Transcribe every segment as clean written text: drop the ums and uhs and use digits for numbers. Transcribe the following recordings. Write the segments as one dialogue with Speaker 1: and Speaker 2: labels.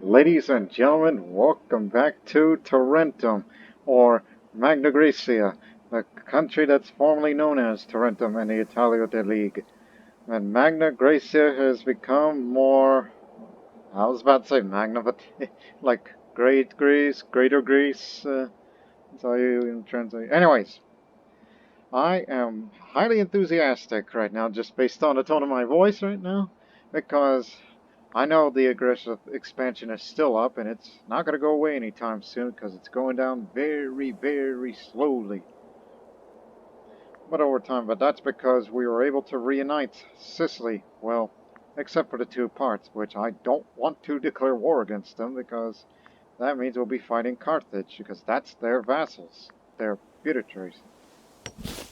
Speaker 1: Ladies and gentlemen, welcome back to Tarentum, or Magna Graecia, the country that's formerly known as Tarentum in the Italia de League. And Magna Graecia has become more, I was about to say Magna, but like Great Greece, Greater Greece, that's how you translate. Anyways, I am highly enthusiastic right now, just based on the tone of my voice right now, because I know the aggressive expansion is still up, and it's not going to go away anytime soon, because it's going down very, very slowly. But over time, but that's because we were able to reunite Sicily, well, except for the two parts, which I don't want to declare war against them, because that means we'll be fighting Carthage, because that's their vassals, their feudatories.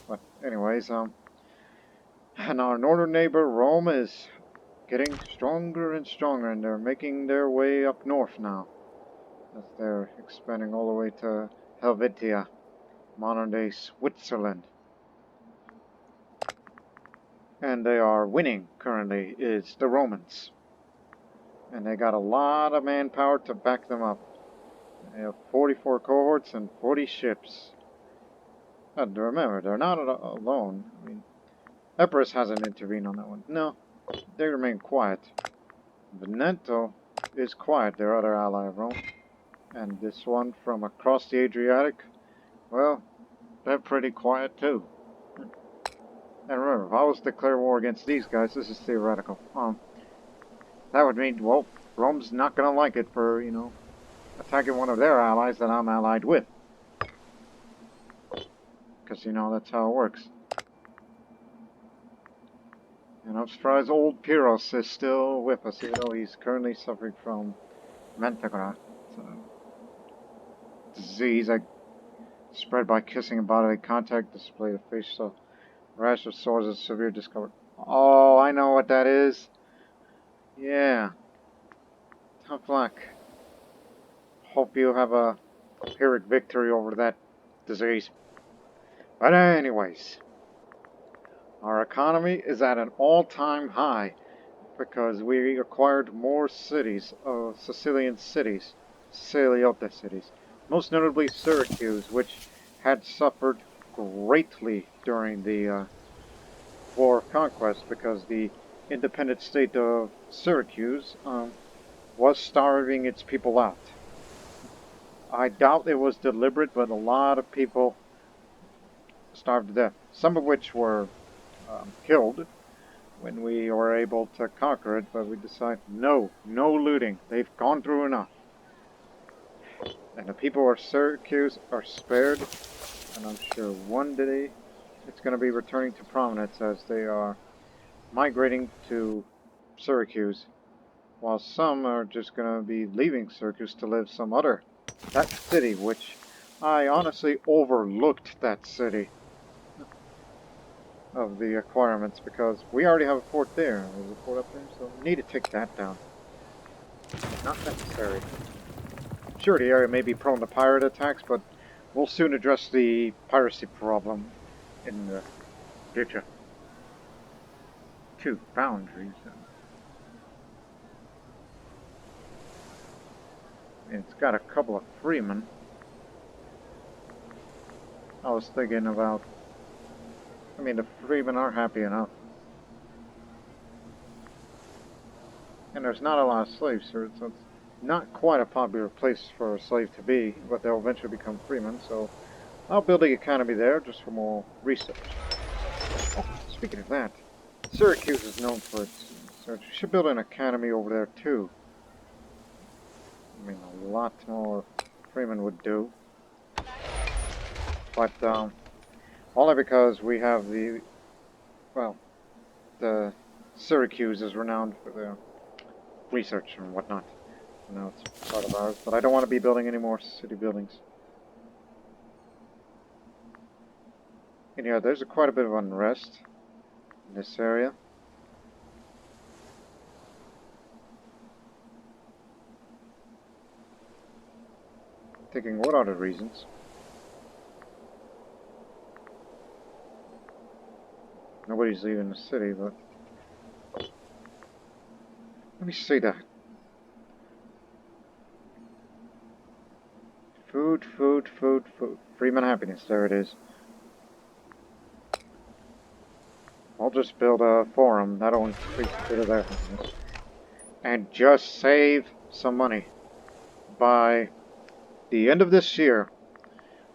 Speaker 1: But anyways, and our northern neighbor, Rome, is getting stronger and stronger, and they're making their way up north now. As they're expanding all the way to Helvetia, modern-day Switzerland. And they are winning, currently, is the Romans. And they got a lot of manpower to back them up. They have 44 cohorts and 40 ships. And remember, they're not alone. I mean, Epirus hasn't intervened on that one. No, they remain quiet. Veneto is quiet, their other ally of Rome. And this one from across the Adriatic, well, they're pretty quiet too. And remember, if I was to declare war against these guys, this is theoretical. That would mean, well, Rome's not going to like it for, attacking one of their allies that I'm allied with. Because, that's how it works. And I'm surprised old Pyrrhus is still with us, even though he's currently suffering from Mantagra. It's a disease that spread by kissing and bodily contact, display of facial rash of sores of severe discomfort. Oh, I know what that is. Yeah. Tough luck. Hope you have a Pyrrhic victory over that disease. But anyways, our economy is at an all-time high because we acquired more cities, Sicilian cities, Siciliota cities. Most notably Syracuse, which had suffered greatly during the War of Conquest because the independent state of Syracuse was starving its people out. I doubt it was deliberate, but a lot of people starved to death, some of which were killed when we were able to conquer it, but we decided, no looting. They've gone through enough. And the people of Syracuse are spared, and I'm sure one day it's going to be returning to prominence as they are migrating to Syracuse, while some are just going to be leaving Syracuse to live some other. That city, which I honestly overlooked that city of the acquirements because we already have a fort there. There's a fort up there, so we need to take that down. Not necessary. Sure, the area may be prone to pirate attacks, but we'll soon address the piracy problem in the future. Two boundaries. It's got a couple of freemen. I was thinking about... I mean, the freemen are happy enough. And there's not a lot of slaves here, so it's not quite a popular place for a slave to be, but they'll eventually become freemen, so I'll build the economy there just for more research. Oh, speaking of that, Syracuse is known for its research. We should build an academy over there too. I mean, a lot more freemen would do. But, only because we have the Syracuse is renowned for their research and whatnot. Now it's part of ours, but I don't want to be building any more city buildings. And yeah, there's quite a bit of unrest in this area. Thinking, what are the reasons? Nobody's leaving the city, but... Let me see that. Food, food, food, food. Freeman happiness, there it is. I'll just build a forum, that'll increase a bit of their happiness. And just save some money. By the end of this year,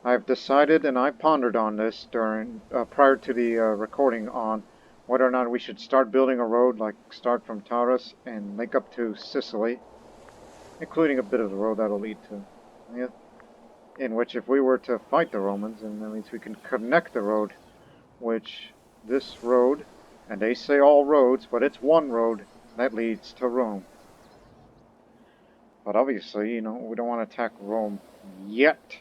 Speaker 1: I've decided, and I pondered on this during prior to the recording, on whether or not we should start building a road, like start from Taurus and link up to Sicily, including a bit of the road that'll lead to, yeah, in which if we were to fight the Romans, and that means we can connect the road, which this road, and they say all roads, but it's one road that leads to Rome. But obviously, you know, we don't want to attack Rome yet.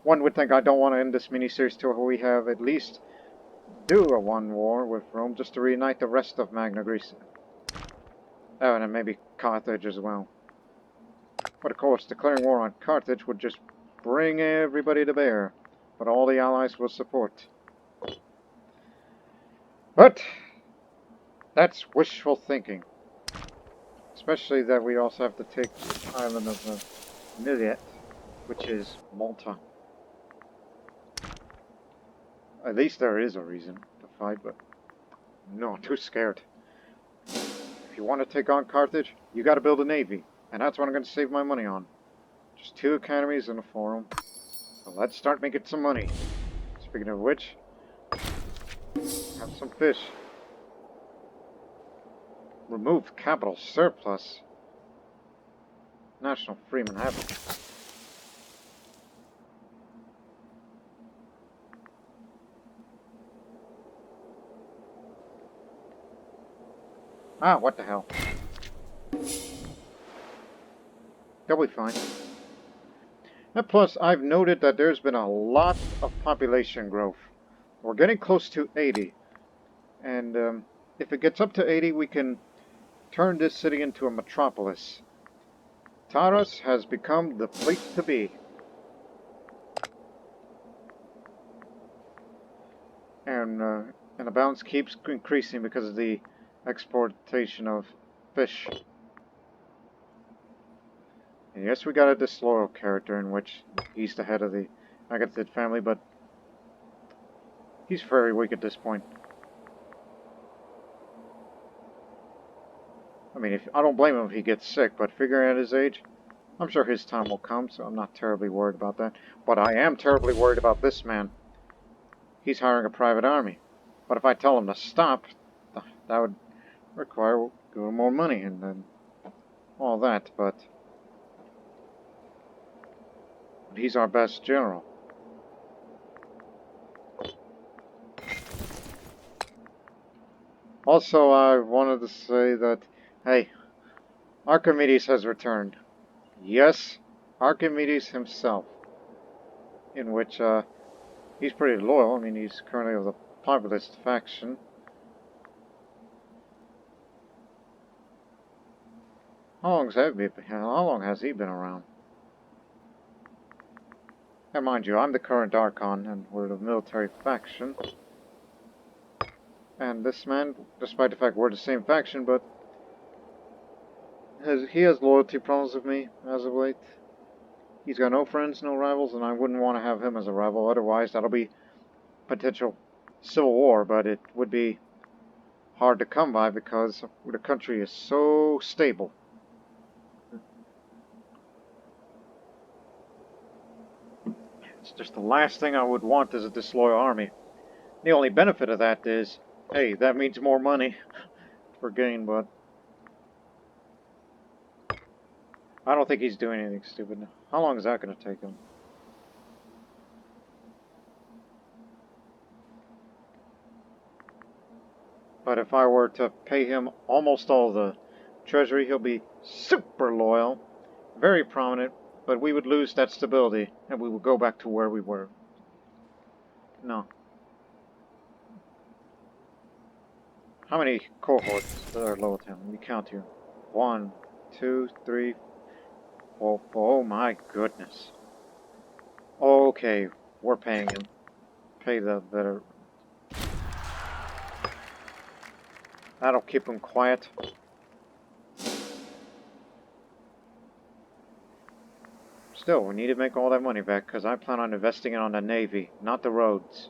Speaker 1: One would think I don't want to end this mini-series till we have at least do a one war with Rome, just to reunite the rest of Magna Graecia. Oh, and then maybe Carthage as well. But of course, declaring war on Carthage would just bring everybody to bear, but all the allies will support. But that's wishful thinking. Especially that we also have to take the island of Millet, which is Malta. At least there is a reason to fight, but no, I'm too scared. If you want to take on Carthage, you gotta build a navy, and that's what I'm gonna save my money on. Just 2 academies and a forum. So let's start making some money. Speaking of which, have some fish. Remove capital surplus. National Freeman happiness. Ah, what the hell. They'll be fine. And plus, I've noted that there's been a lot of population growth. We're getting close to 80. And if it gets up to 80, we can turn this city into a metropolis. Taurus has become the place to be. And the balance keeps increasing because of the exportation of fish. And yes, we got a disloyal character in which he's the head of the Agatid family, but he's very weak at this point. I mean, I don't blame him if he gets sick, but figuring at his age, I'm sure his time will come, so I'm not terribly worried about that. But I am terribly worried about this man. He's hiring a private army. But if I tell him to stop, that would require more money and then all that, but he's our best general. Also, I wanted to say that, hey, Archimedes has returned. Yes, Archimedes himself. In which, he's pretty loyal. I mean, he's currently of the populist faction. How long has he been around? And mind you, I'm the current Archon, and we're the military faction. And this man, despite the fact we're the same faction, but he has loyalty problems with me as of late. He's got no friends, no rivals, and I wouldn't want to have him as a rival. Otherwise, that'll be potential civil war, but it would be hard to come by because the country is so stable. It's just the last thing I would want is a disloyal army. The only benefit of that is, hey, that means more money for gain, but I don't think he's doing anything stupid. How long is that going to take him? But if I were to pay him almost all the treasury, he'll be super loyal, very prominent, but we would lose that stability, and we would go back to where we were. No. How many cohorts are low to him? Let me count here. 1, 2, 3, 4. Oh my goodness. Okay, we're paying him. Pay the better. That'll keep him quiet. Still, we need to make all that money back, because I plan on investing it on the Navy, not the roads.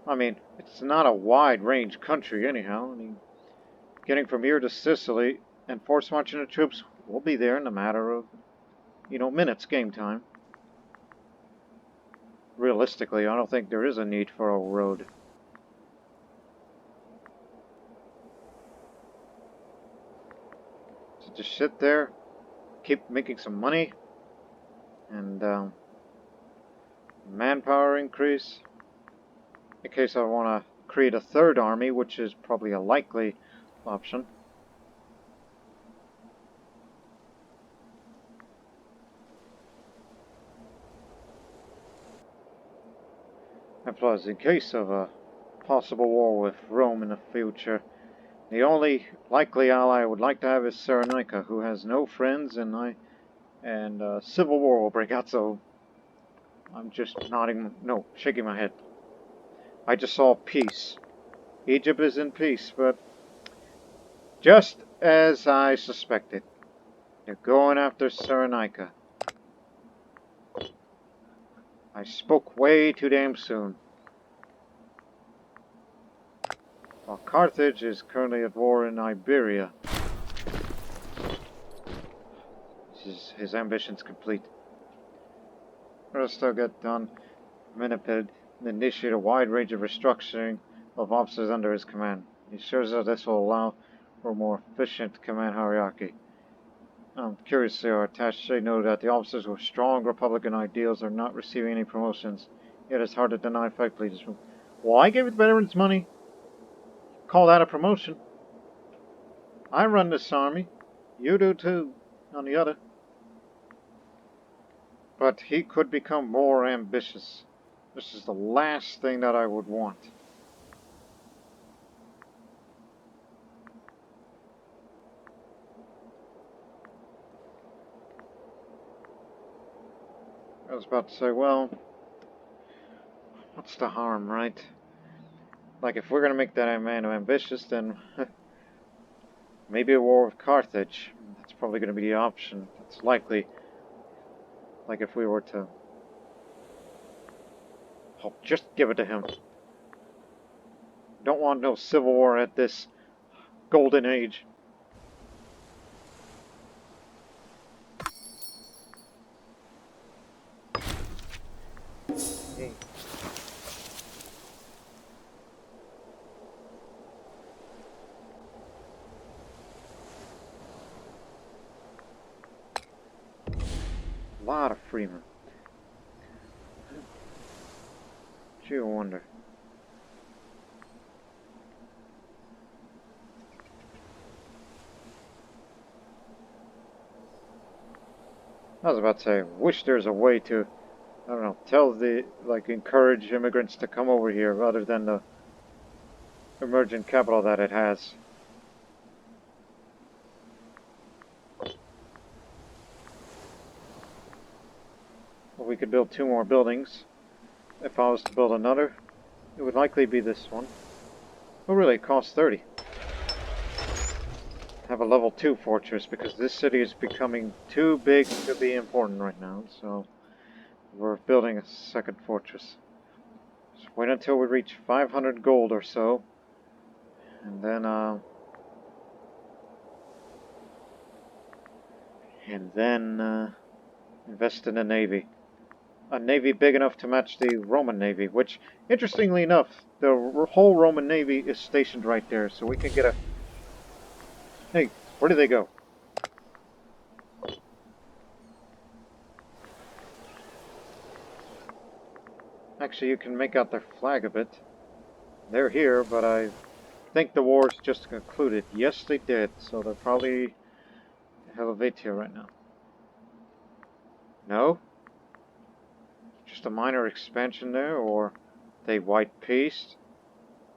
Speaker 1: I mean, it's not a wide-range country anyhow. I mean, getting from here to Sicily and force marching the troops will be there in a matter of, minutes, game time. Realistically, I don't think there is a need for a road. So just sit there, keep making some money, and manpower increase. In case I want to create a third army, which is probably a likely option. And plus, in case of a possible war with Rome in the future, the only likely ally I would like to have is Cyrenaica, who has no friends, and civil war will break out, so I'm just shaking my head. I just saw peace. Egypt is in peace, but just as I suspected, they're going after Cyrenaica. I spoke way too damn soon. While Carthage is currently at war in Iberia. His ambition's complete. It'll still get done. Meniped initiate a wide range of restructuring of officers under his command. He assures that this will allow for a more efficient command hierarchy. Curiously, our attaché noted that the officers with strong Republican ideals are not receiving any promotions, yet it's hard to deny effectively this. Well, I gave the veterans money. Call that a promotion. I run this army. You do too, on the other. But he could become more ambitious. This is the last thing that I would want. I was about to say, well, what's the harm, right? Like, if we're going to make that man ambitious, then maybe a war with Carthage. That's probably going to be the option. It's likely. Like, if we were to... Oh, just give it to him. Don't want no civil war at this golden age. Hey. A lot of freemen. Gee, I wonder. I was about to say, wish there's a way to, I don't know, encourage immigrants to come over here rather than the emergent capital that it has. Well, we could build 2 more buildings. If I was to build another, it would likely be this one. Oh, really, it costs 30. Have a level 2 fortress, because this city is becoming too big to be important right now, so we're building a second fortress. Just wait until we reach 500 gold or so, and then invest in a navy. A navy big enough to match the Roman navy, which, interestingly enough, the whole Roman navy is stationed right there, so we can get a... Hey, where did they go? Actually, you can make out their flag a bit. They're here, but I think the war's just concluded. Yes, they did, so they're probably Helvetia right now. No? Just a minor expansion there, or they white peaced?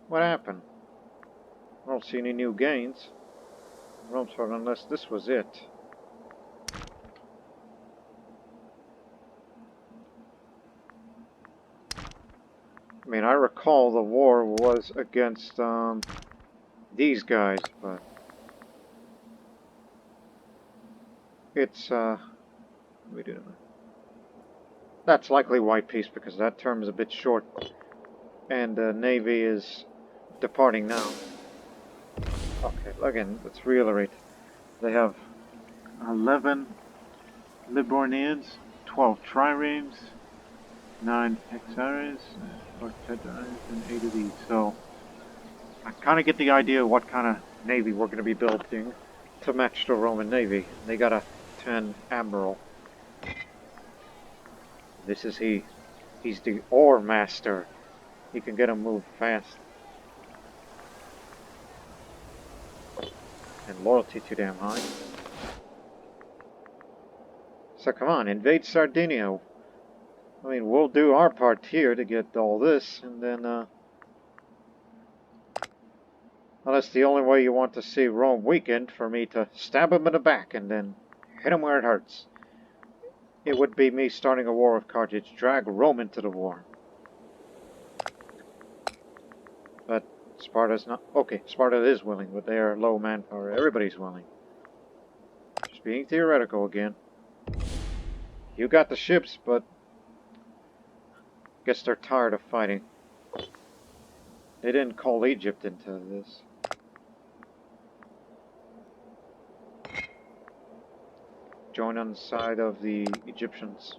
Speaker 1: What happened? I don't see any new gains. Unless this was it. I mean, I recall the war was against these guys, but It's, we do. That's likely white peace because that term is a bit short. And the Navy is departing now. Okay, again, let's reiterate. They have 11 Libornians, 12 triremes, 9 hexares, 4 tetrares, and 8 of these. So, I kind of get the idea of what kind of navy we're going to be building to match the Roman Navy. They got a 10 admiral. This is he. He's the ore master. He can get him moved fast. And loyalty too damn high. So come on, invade Sardinia. I mean, we'll do our part here to get all this, and then, well, that's the only way you want to see Rome weakened, for me to stab him in the back and then hit him where it hurts. It would be me starting a war with Carthage, drag Rome into the war. But Sparta's not... Okay, Sparta is willing, but they are low manpower. Everybody's willing. Just being theoretical again. You got the ships, but... guess they're tired of fighting. They didn't call Egypt into this. Join on the side of the Egyptians.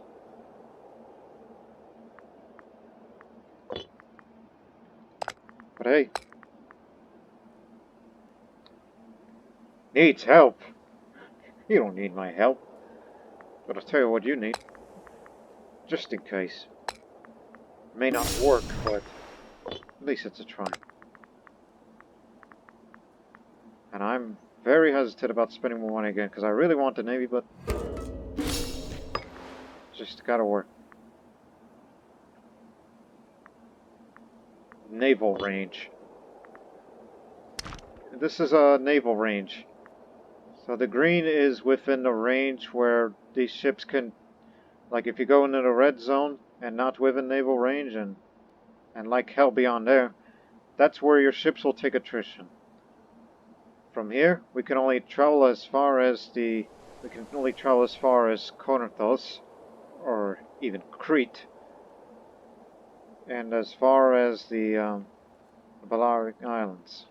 Speaker 1: But hey, needs help. You don't need my help. But I'll tell you what you need. Just in case. May not work, but at least it's a try. And I'm very hesitant about spending more money again, because I really want the Navy, but just gotta work. Naval range. This is a naval range. So the green is within the range where these ships can, like if you go into the red zone and not within naval range and like hell beyond there, that's where your ships will take attrition. From here, we can only travel as far as Corinthos, or even Crete, and as far as the Balearic Islands.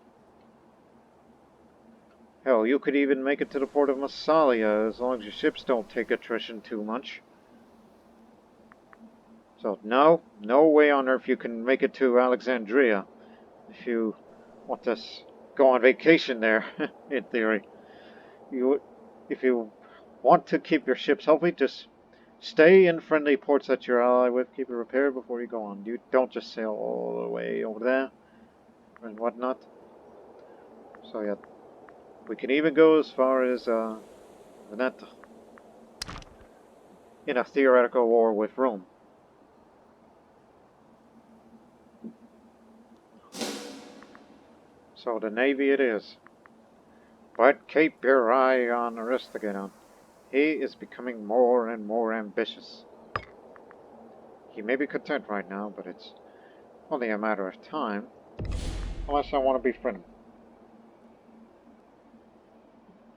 Speaker 1: Hell, you could even make it to the port of Massalia as long as your ships don't take attrition too much. So no way on earth you can make it to Alexandria if you want to go on vacation there, in theory. If you want to keep your ships healthy, just stay in friendly ports that you're allied with, keep it repaired before you go on. You don't just sail all the way over there and whatnot. So yeah, we can even go as far as Veneto in a theoretical war with Rome. So the Navy it is. But keep your eye on Aristogiton. He is becoming more and more ambitious. He may be content right now, but it's only a matter of time. Unless I want to befriend him.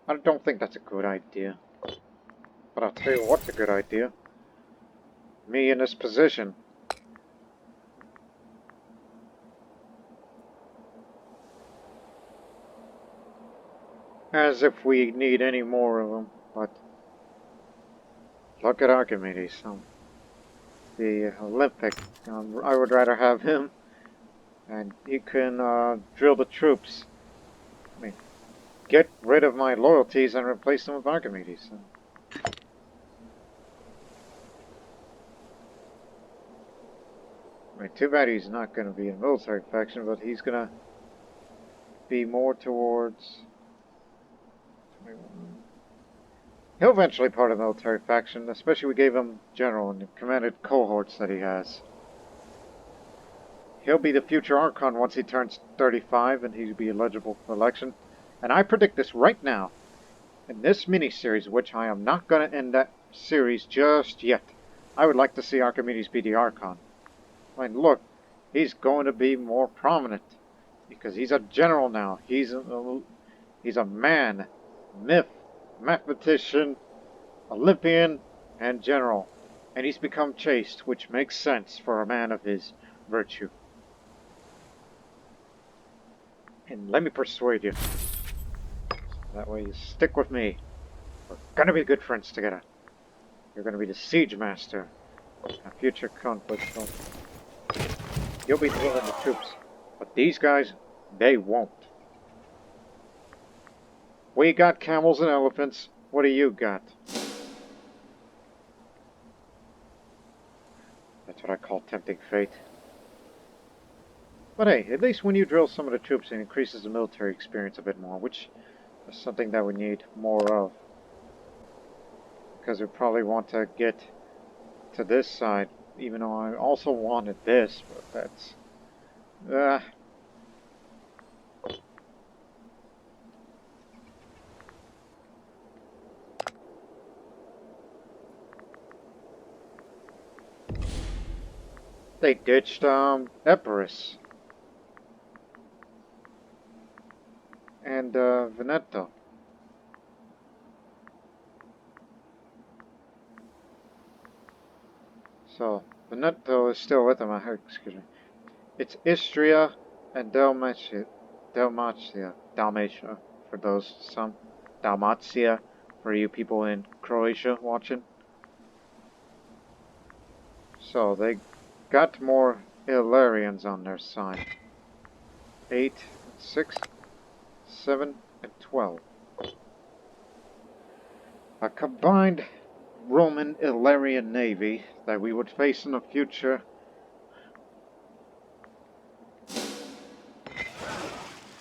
Speaker 1: I don't think that's a good idea. But I'll tell you what's a good idea. Me in this position. As if we need any more of them, but look at Archimedes, the Olympic. I would rather have him, and he can drill the troops. I mean, get rid of my loyalties and replace them with Archimedes. I mean, too bad he's not going to be a military faction, but he's going to be more towards... He'll eventually part of the military faction, especially we gave him general and the commanded cohorts that he has. He'll be the future Archon once he turns 35 and he'll be eligible for election. And I predict this right now, in this mini-series, which I am not going to end that series just yet. I would like to see Archimedes be the Archon. I mean, look, he's going to be more prominent, because he's a general now. He's a man, myth, mathematician, Olympian and general, and he's become chaste, which makes sense for a man of his virtue. And let me persuade you. That way you stick with me. We're gonna be good friends together. You're gonna be the siege master in a future conflict. So you'll be drilling the troops. But these guys, they won't. We got camels and elephants. What do you got? That's what I call tempting fate. But hey, at least when you drill some of the troops, it increases the military experience a bit more, which is something that we need more of. Because we probably want to get to this side, even though I also wanted this, but that's... They ditched, Epirus. And, Veneto. So, Veneto is still with them, excuse me. It's Istria and Dalmatia, for those, some. Dalmatia, for you people in Croatia watching. So, they got more Illyrians on their side. 8, 6, 7, and 12. A combined Roman Illyrian navy that we would face in the future.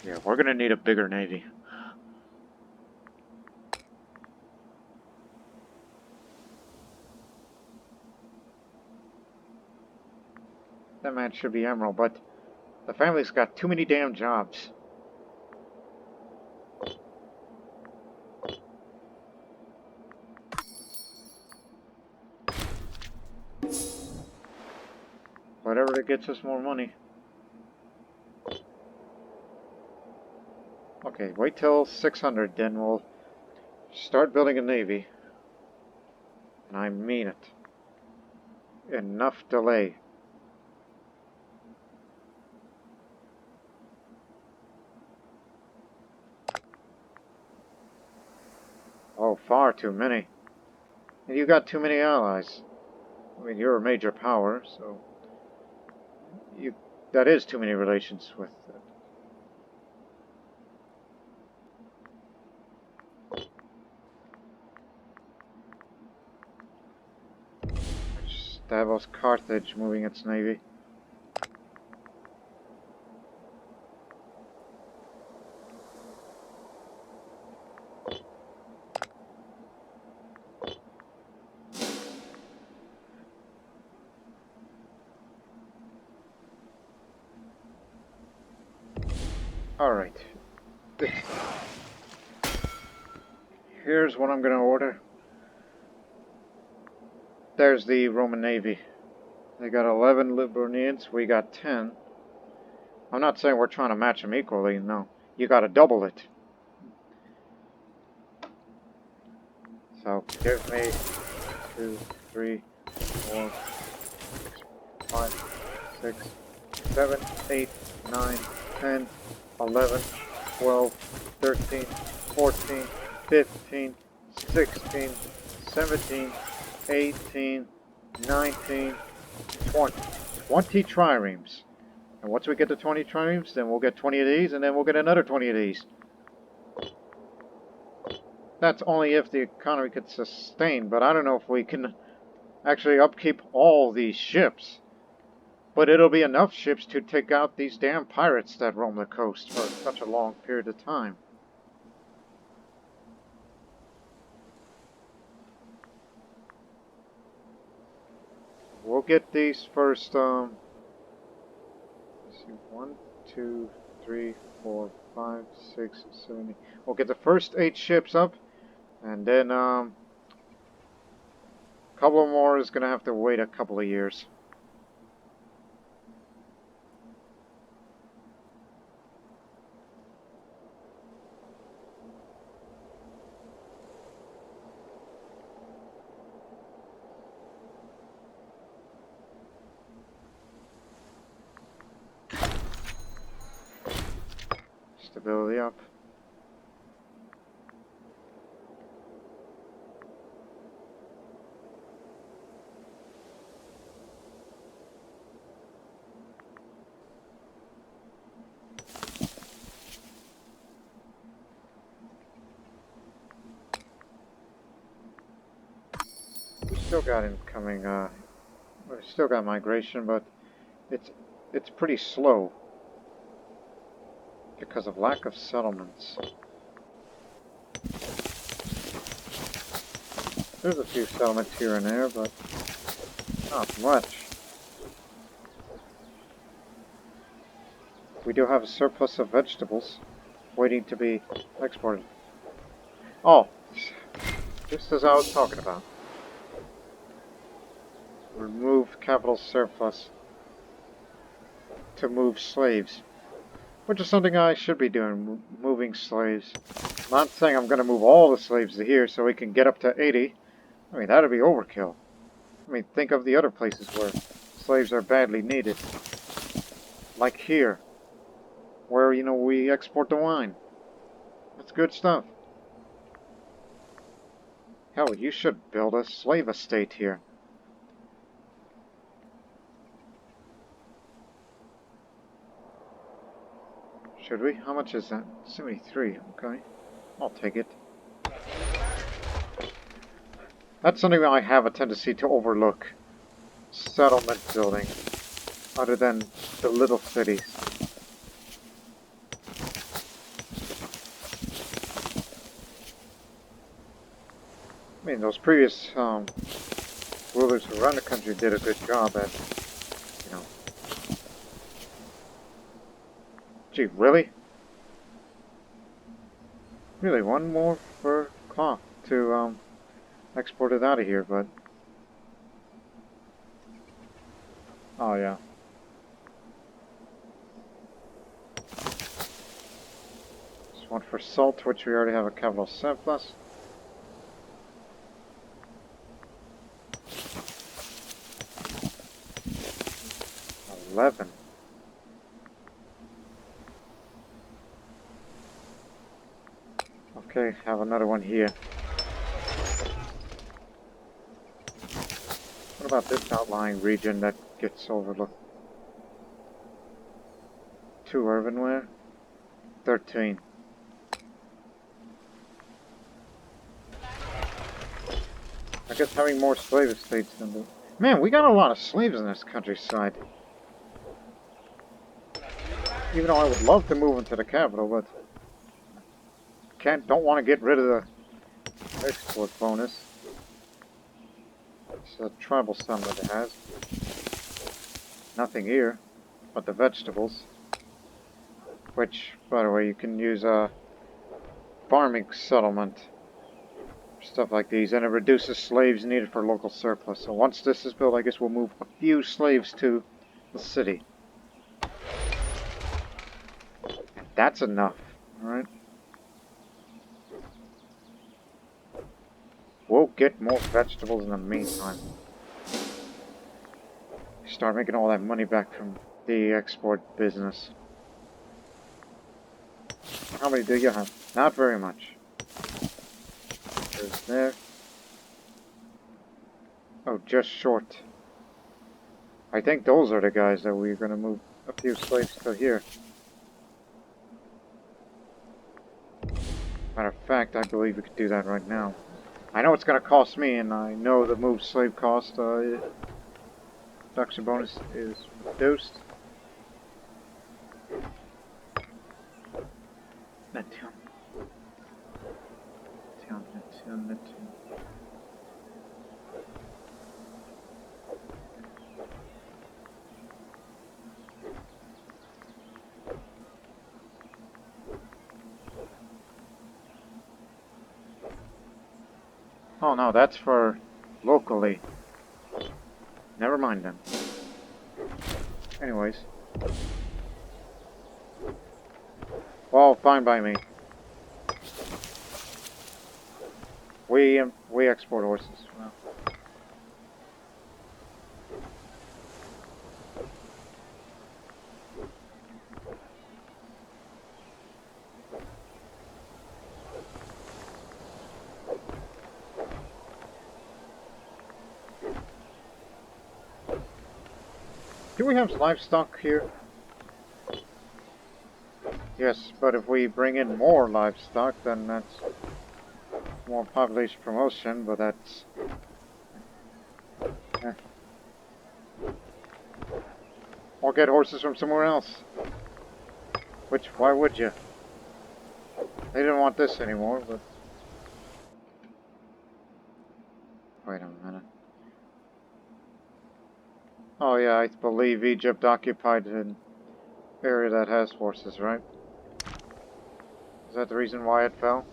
Speaker 1: Yeah, we're gonna need a bigger navy. That man should be Emerald, but the family's got too many damn jobs. Whatever that gets us more money. Okay, wait till 600, then we'll start building a navy. And I mean it. Enough delay. Oh, far too many. And you got too many allies. I mean, you're a major power, so... that is too many relations with... Stavros Carthage moving its navy. Alright. Here's what I'm gonna order. There's the Roman Navy. They got 11 Liburnians, we got 10. I'm not saying we're trying to match them equally, no. You gotta double it. So, give me 2, 3, 4, 5, 6, 7, 8, 9, 10, 11, 12, 13, 14, 15, 16, 17, 18, 19, 20. 20 triremes. And once we get to 20 triremes, then we'll get 20 of these, and then we'll get another 20 of these. That's only if the economy could sustain, but I don't know if we can actually upkeep all these ships. But it'll be enough ships to take out these damn pirates that roam the coast for such a long period of time. We'll get these first, let's see, 1, 2, 3, 4, 5, 6, 7, 8. We'll get the first 8 ships up, and then, a couple more is gonna have to wait a couple of years. stability up. We still got incoming, we still got migration, but it's pretty slow because of lack of settlements. There's a few settlements here and there, but not much. We do have a surplus of vegetables waiting to be exported. Oh, just as I was talking about. Remove capital surplus to move slaves. Which is something I should be doing, moving slaves. I'm not saying I'm going to move all the slaves to here so we can get up to 80. I mean, that'd be overkill. I mean, think of the other places where slaves are badly needed. Like here, where, you know, we export the wine. That's good stuff. Hell, you should build a slave estate here. Should we? How much is that? 73, okay. I'll take it. That's something that I have a tendency to overlook. Settlement building. Other than the little cities. I mean, those previous rulers who run the country did a good job at, you know. Gee, really? Really, one more for cloth to export it out of here, but... Oh, yeah. This one for salt, which we already have a capital surplus. $11. Okay, have another one here. What about this outlying region that gets overlooked? 2 urbanware? 13. I guess having more slave estates than the... Man, we got a lot of slaves in this countryside. Even though I would love to move into the capital, but... don't want to get rid of the export bonus. It's a tribal settlement it has. Nothing here, but the vegetables. Which, by the way, you can use a farming settlement. Stuff like these, and it reduces slaves needed for local surplus. So once this is built, I guess we'll move a few slaves to the city. And that's enough, alright? We'll get more vegetables in the meantime. Start making all that money back from the export business. How many do you have? Not very much. There's there. Oh, just short. I think those are the guys that we're going to move a few slaves to here. Matter of fact, I believe we could do that right now. I know it's going to cost me, and I know the move slave cost production bonus is reduced. Oh no, that's for locally. Never mind then. Anyways. Well, fine by me. We export horses. Well. Do we have livestock here? Yes, but if we bring in more livestock, then that's more population promotion, but that's... Eh. Or get horses from somewhere else. Which, why would you? They didn't want this anymore, but... Wait a minute. Oh yeah, I believe Egypt occupied an area that has horses, right? Is that the reason why it fell?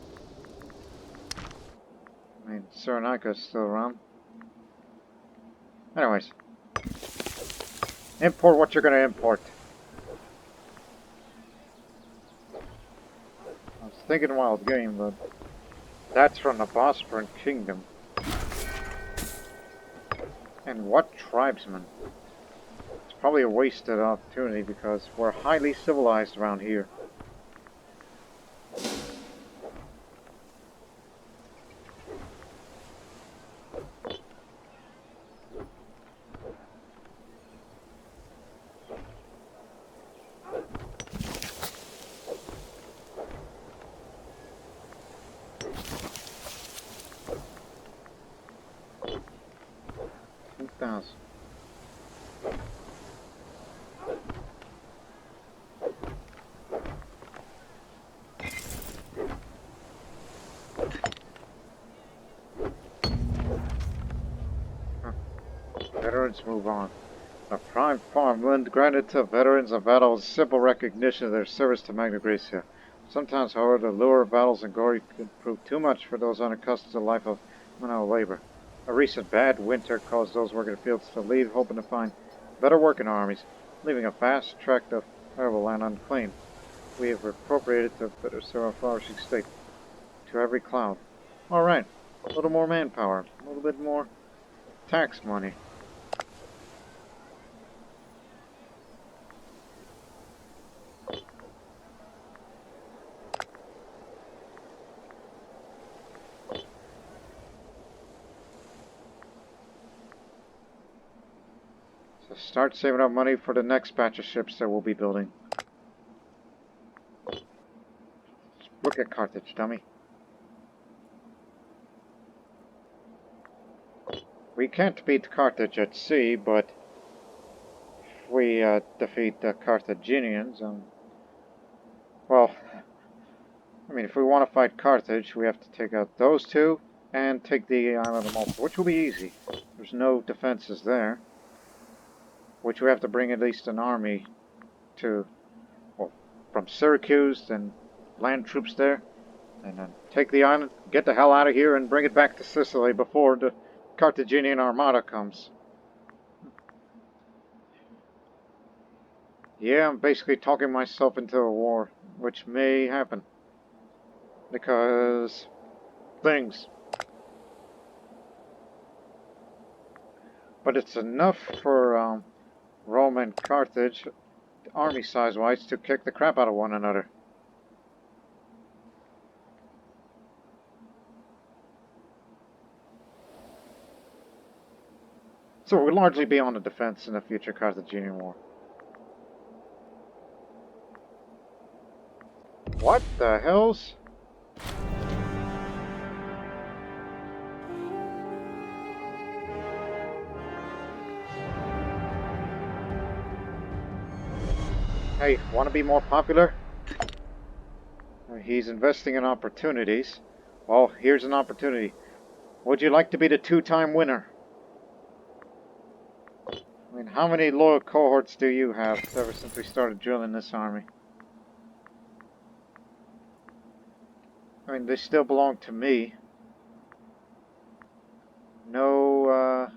Speaker 1: I mean, Cyrenaica's still around. Anyways. Import what you're gonna import. I was thinking wild game, but... That's from the Bosporan Kingdom. And what tribesmen? It's probably a wasted opportunity because we're highly civilized around here. Veterans move on. A prime farmland granted to veterans of battle is simple recognition of their service to Magna Graecia. Sometimes, however, the lure of battles and glory can prove too much for those unaccustomed to the life of manual labor. A recent bad winter caused those working the fields to leave, hoping to find better work in armies, leaving a vast tract of arable land unclaimed. We have appropriated to better serve our flourishing state. To every cloud. Alright, a little more manpower, a little bit more tax money. So start saving up money for the next batch of ships that we'll be building. Look at Carthage, dummy. We can't beat Carthage at sea, but if we defeat the Carthaginians, well, I mean, if we want to fight Carthage, we have to take out those two and take the island of Malta, which will be easy. There's no defenses there, which we have to bring at least an army to, well, from Syracuse, then land troops there, and then take the island, get the hell out of here, and bring it back to Sicily before the Carthaginian armada comes. Yeah, I'm basically talking myself into a war, which may happen. Because... things. But it's enough for Rome and Carthage, army size-wise, to kick the crap out of one another. So we'll largely be on the defense in the future Carthaginian war. What the hells? Hey, want to be more popular? He's investing in opportunities. Well, here's an opportunity. Would you like to be the two-time winner? I mean, how many loyal cohorts do you have ever since we started drilling this army? I mean, they still belong to me. No,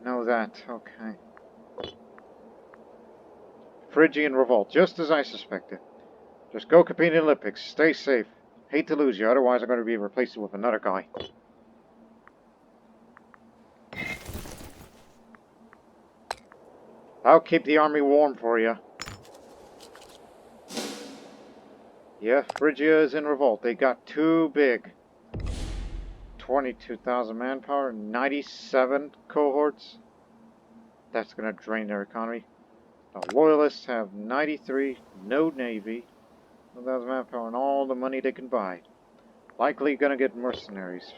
Speaker 1: no that. Okay. Phrygian revolt, just as I suspected. Just go compete in the Olympics. Stay safe. Hate to lose you, otherwise I'm going to be replaced with another guy. I'll keep the army warm for you. Yeah, Phrygia is in revolt. They got too big. 22,000 manpower, 97 cohorts. That's going to drain their economy. The Loyalists have 93, no navy, 1,000 manpower, and all the money they can buy. Likely going to get mercenaries.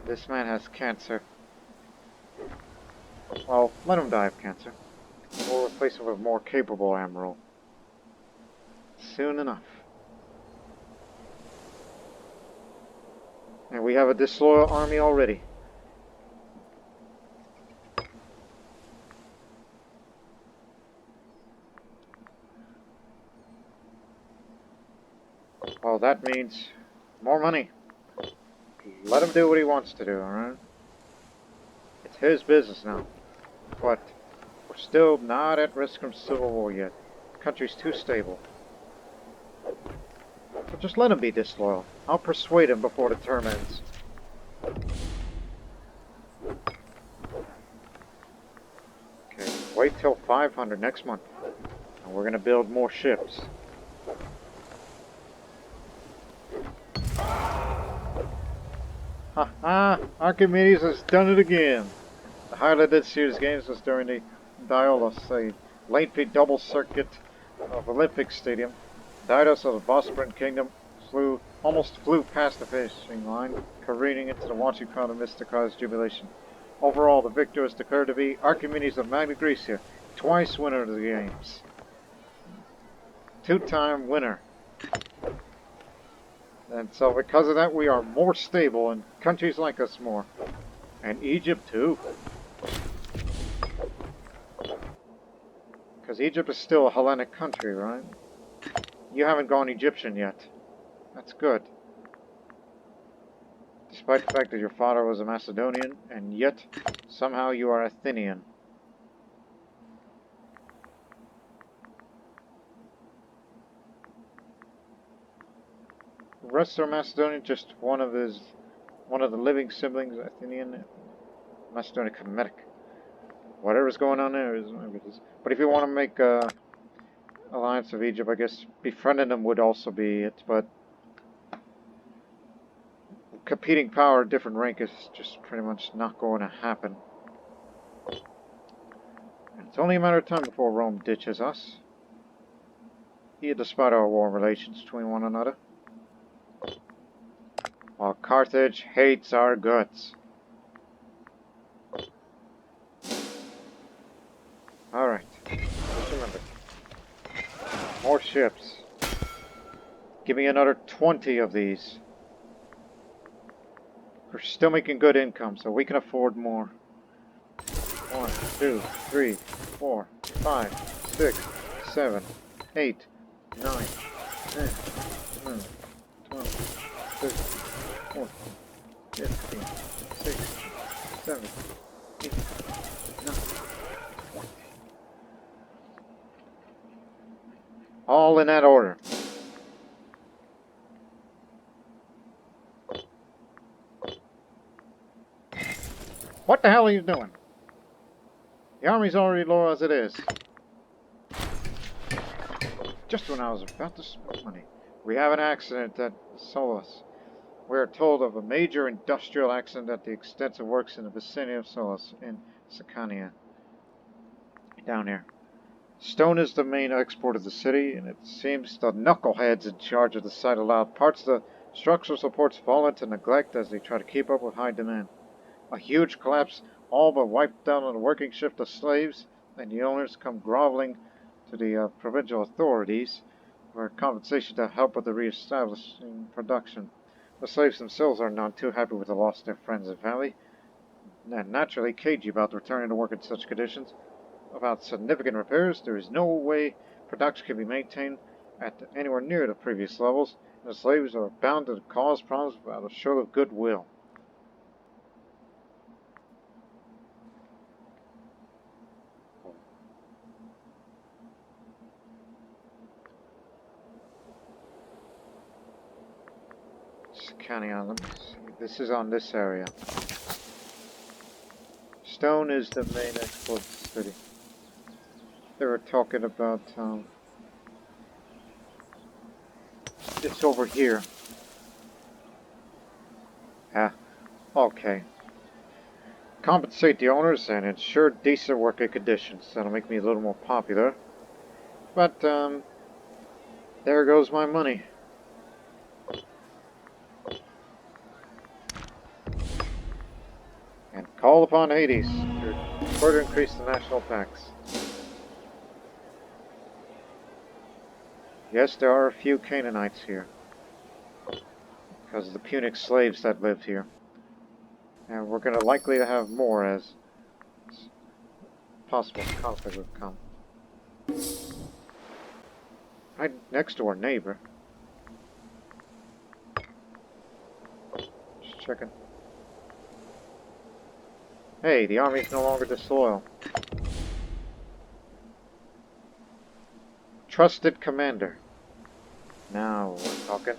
Speaker 1: This man has cancer. Well, let him die of cancer. We'll replace him with a more capable admiral. Soon enough. And we have a disloyal army already. Well, that means more money. Let him do what he wants to do, alright? It's his business now. But we're still not at risk from civil war yet. The country's too stable. But just let him be disloyal. I'll persuade him before the term ends. Okay, wait till 500 next month. And we're gonna build more ships. Ha! Archimedes has done it again! The highlight of this year's games was during the Diolos, a lengthy double circuit of Olympic Stadium. Didos of the Bosporan Kingdom almost flew past the finishing line, careening into the watching crowd amidst the crowd's jubilation. Overall, the victor was declared to be Archimedes of Magna Graecia, twice winner of the games. Two-time winner. And so because of that, we are more stable and countries like us more. And Egypt too. Because Egypt is still a Hellenic country, right? You haven't gone Egyptian yet. That's good. Despite the fact that your father was a Macedonian, and yet somehow you are Athenian. The rest are Macedonian, just one of the living siblings, Athenian, Macedonian Kemetic. Whatever's going on there is what it is. But if you want to make alliance of Egypt, I guess befriending them would also be it, but competing power at different rank is just pretty much not going to happen. And it's only a matter of time before Rome ditches us. Despite our warm relations between one another. While Carthage hates our guts. Alright, just remember. More ships. Give me another 20 of these. We're still making good income, so we can afford more. 1, 2, 3, 4, 5, 6, 7, 8, 9, 10, 11, 12, 13, 14, 15, 16, 17, 18, 19, 20. All in that order. What the hell are you doing? The army's already low as it is. Just when I was about to spend money. We have an accident at Solus. We are told of a major industrial accident at the extensive works in the vicinity of Solus in Sicania. Down here. Stone is the main export of the city, and it seems the knuckleheads in charge of the site allowed parts of the structural supports fall into neglect as they try to keep up with high demand. A huge collapse all but wiped out on the working shift of slaves, and the owners come groveling to the provincial authorities for compensation to help with the re-establishing production. The slaves themselves are none too happy with the loss of their friends and family, and naturally cagey about returning to work in such conditions. Without significant repairs, there is no way production can be maintained at anywhere near the previous levels, and the slaves are bound to cause problems without a show of goodwill. Sicania, let me see. This is on this area. Stone is the main export of the city. They were talking about It's over here. Ah, okay. Compensate the owners and ensure decent working conditions. That'll make me a little more popular. But, there goes my money. And call upon Hades to further increase the national tax. Yes, there are a few Canaanites here. Because of the Punic slaves that lived here. And we're going to likely to have more as possible conflict would come. Right next to our neighbor. Just checking. Hey, the army's no longer disloyal. Trusted commander. Now we're talking.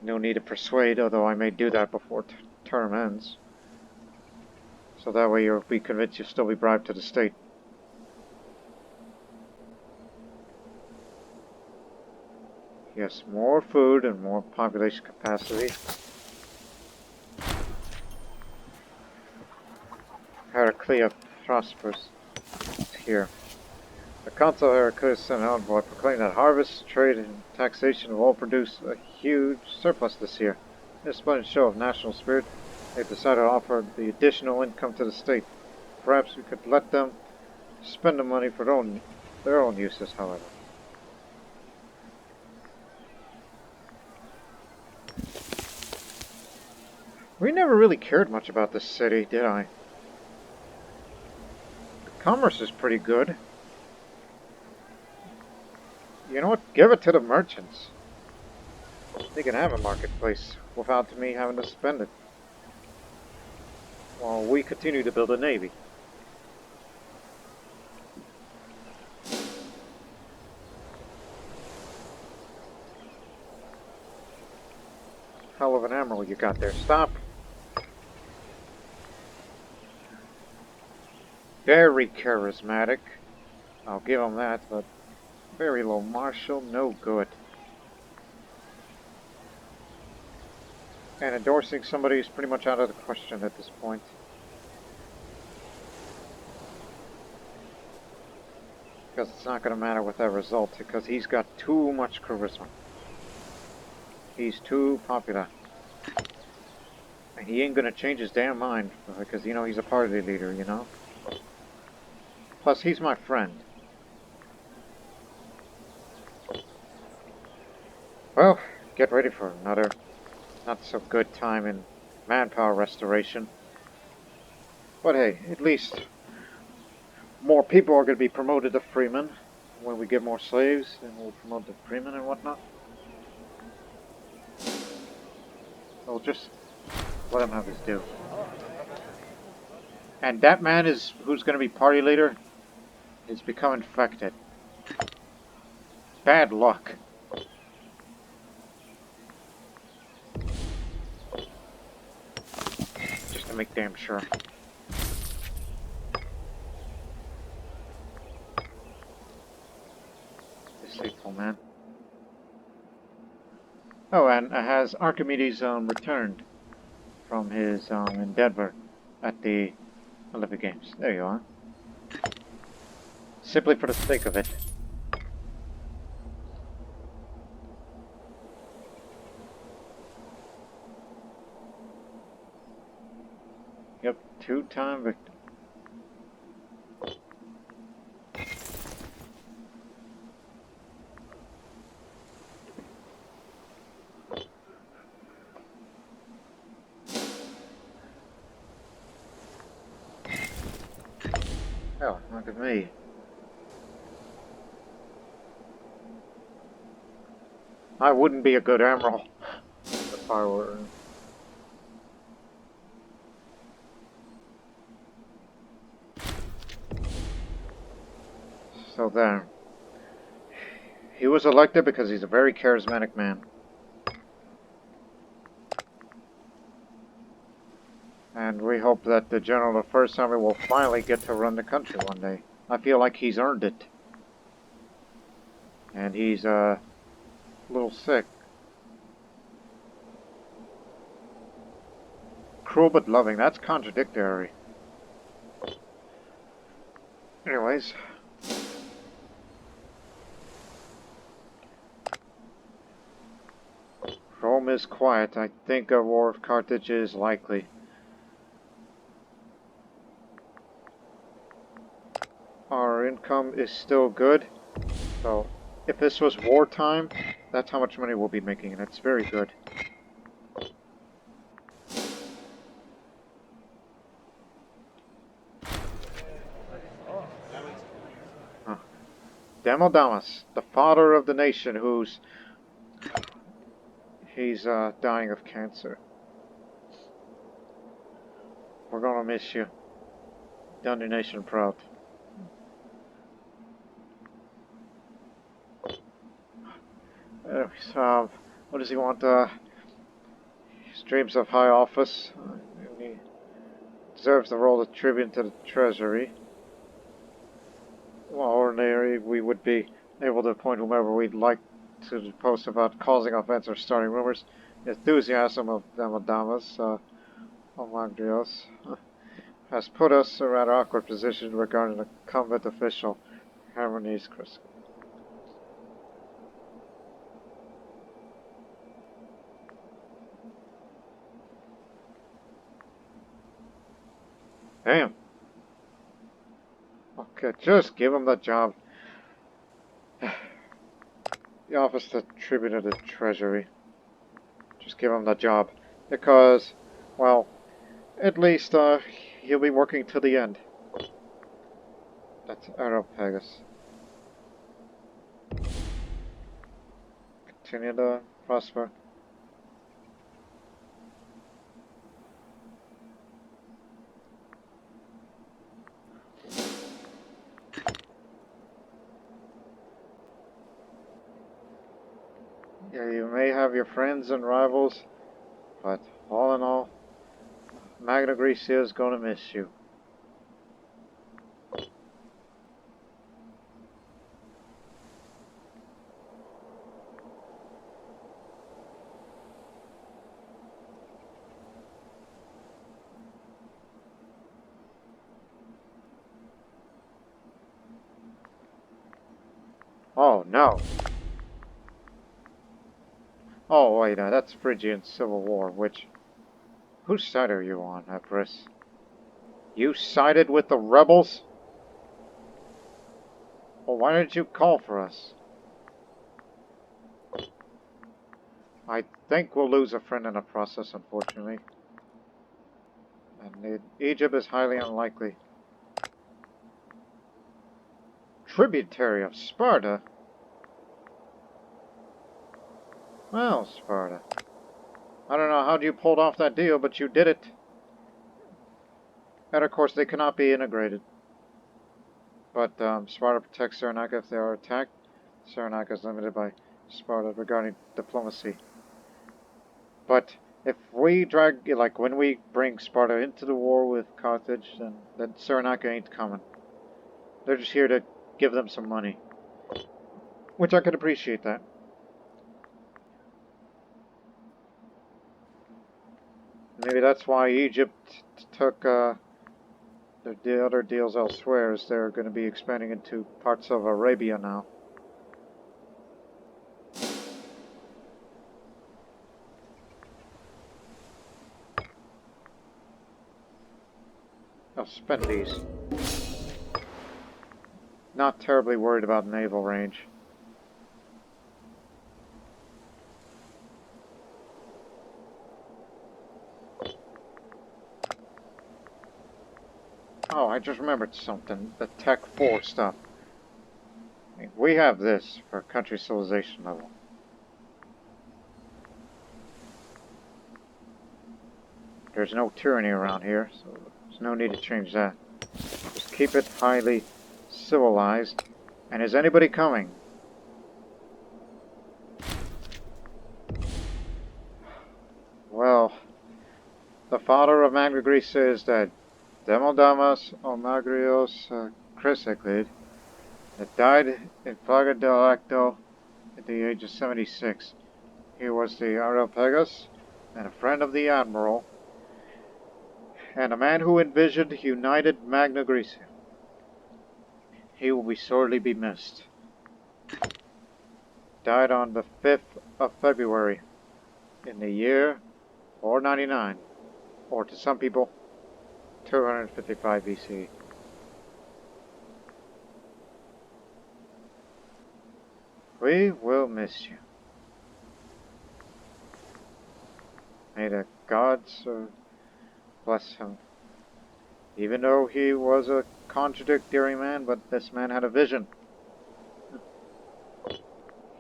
Speaker 1: No need to persuade, although I may do that before term ends. So that way you'll be convinced you'll still be bribed to the state. Yes, more food and more population capacity. Heraclea prospers here. The Consul Heraclius sent an envoy proclaiming that harvest, trade, and taxation will all produce a huge surplus this year. In a splendid show of national spirit, they've decided to offer the additional income to the state. Perhaps we could let them spend the money for their own uses, however. We never really cared much about this city, did I? The commerce is pretty good. You know what? Give it to the merchants. They can have a marketplace without me having to spend it. While we continue to build a navy. Hell of an admiral you got there. Stop. Very charismatic. I'll give him that, but very low martial, no good. And endorsing somebody is pretty much out of the question at this point. Because it's not going to matter with that result, because he's got too much charisma. He's too popular. And he ain't going to change his damn mind, because, you know, he's a party leader, you know? Plus, he's my friend. Well, get ready for another not-so-good time in manpower restoration. But hey, at least more people are going to be promoted to freemen. When we get more slaves, then we'll promote to freemen and whatnot. We'll just let him have his due. And that man who's going to be party leader is become infected. Bad luck. Just to make damn sure. Deceitful man. Oh, and has Archimedes returned from his endeavor at the Olympic Games? There you are. Simply for the sake of it. Yep, two-time victim. Oh, look at me. I wouldn't be a good admiral if I were. So there. He was elected because he's a very charismatic man. And we hope that the General of the First Army will finally get to run the country one day. I feel like he's earned it. And he's a little sick. cruel but loving. That's contradictory. Anyways. Rome is quiet. I think a war of Carthage is likely. Our income is still good. So, if this was wartime, that's how much money we'll be making, and it's very good. Demodamas, the father of the nation, he's dying of cancer. We're gonna miss you. Done your nation proud. What does he want? He dreams of high office. He deserves the role of tribune to the treasury. Well, ordinary, we would be able to appoint whomever we'd like to post about causing offense or starting rumors. The enthusiasm of Demodamas, Omagrios, has put us in a rather awkward position regarding the convent official, Harmonies Chris. Damn. Okay, just give him the job. The office to tribune of the treasury. Just give him the job. Because, well, at least, he'll be working to the end. That's Areopagus. Continue to prosper. Yeah, you may have your friends and rivals, but all in all, Magna Graecia is gonna miss you. Oh no! Oh wait, that's Phrygian Civil War, which... Whose side are you on, Epirus? You sided with the rebels? Well, why did you call for us? I think we'll lose a friend in the process, unfortunately. And Egypt is highly unlikely. Tributary of Sparta? Well, Sparta. I don't know how you pulled off that deal, but you did it. And of course, they cannot be integrated. But Sparta protects Cyrenaica if they are attacked. Cyrenaica is limited by Sparta regarding diplomacy. But if we drag, like when we bring Sparta into the war with Carthage, then Cyrenaica ain't coming. They're just here to give them some money. Which I could appreciate that. Maybe that's why Egypt took the other deals elsewhere, as they're going to be expanding into parts of Arabia now. I'll spend these. Not terribly worried about naval range. Oh, I just remembered something. The Tech 4 stuff. We have this for country civilization level. There's no tyranny around here, so there's no need to change that. Just keep it highly civilized. And is anybody coming? Well, the father of Magna Graecia is dead. Demodamas Omagrios Chrysiclid, that died in Plaga del Acto at the age of 76. He was the Areopagus and a friend of the admiral. and a man who envisioned united Magna Graecia. He will be sorely be missed. Died on the 5th of February in the year 499, or to some people, 255 BC. We will miss you. May the gods bless him. Even though he was a contradictory man, but this man had a vision.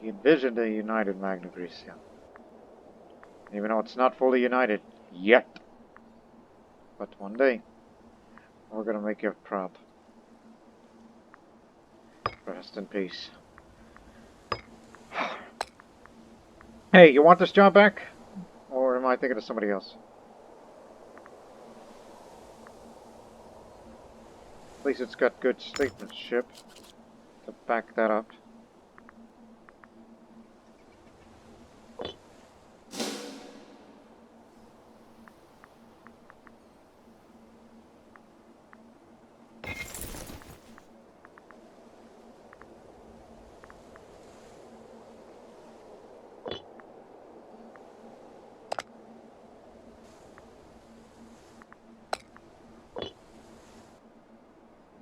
Speaker 1: He envisioned a united Magna Graecia. Even though it's not fully united yet. But one day, we're gonna make you proud. Rest in peace. Hey, you want this job back? Or am I thinking of somebody else? At least it's got good statesmanship to back that up.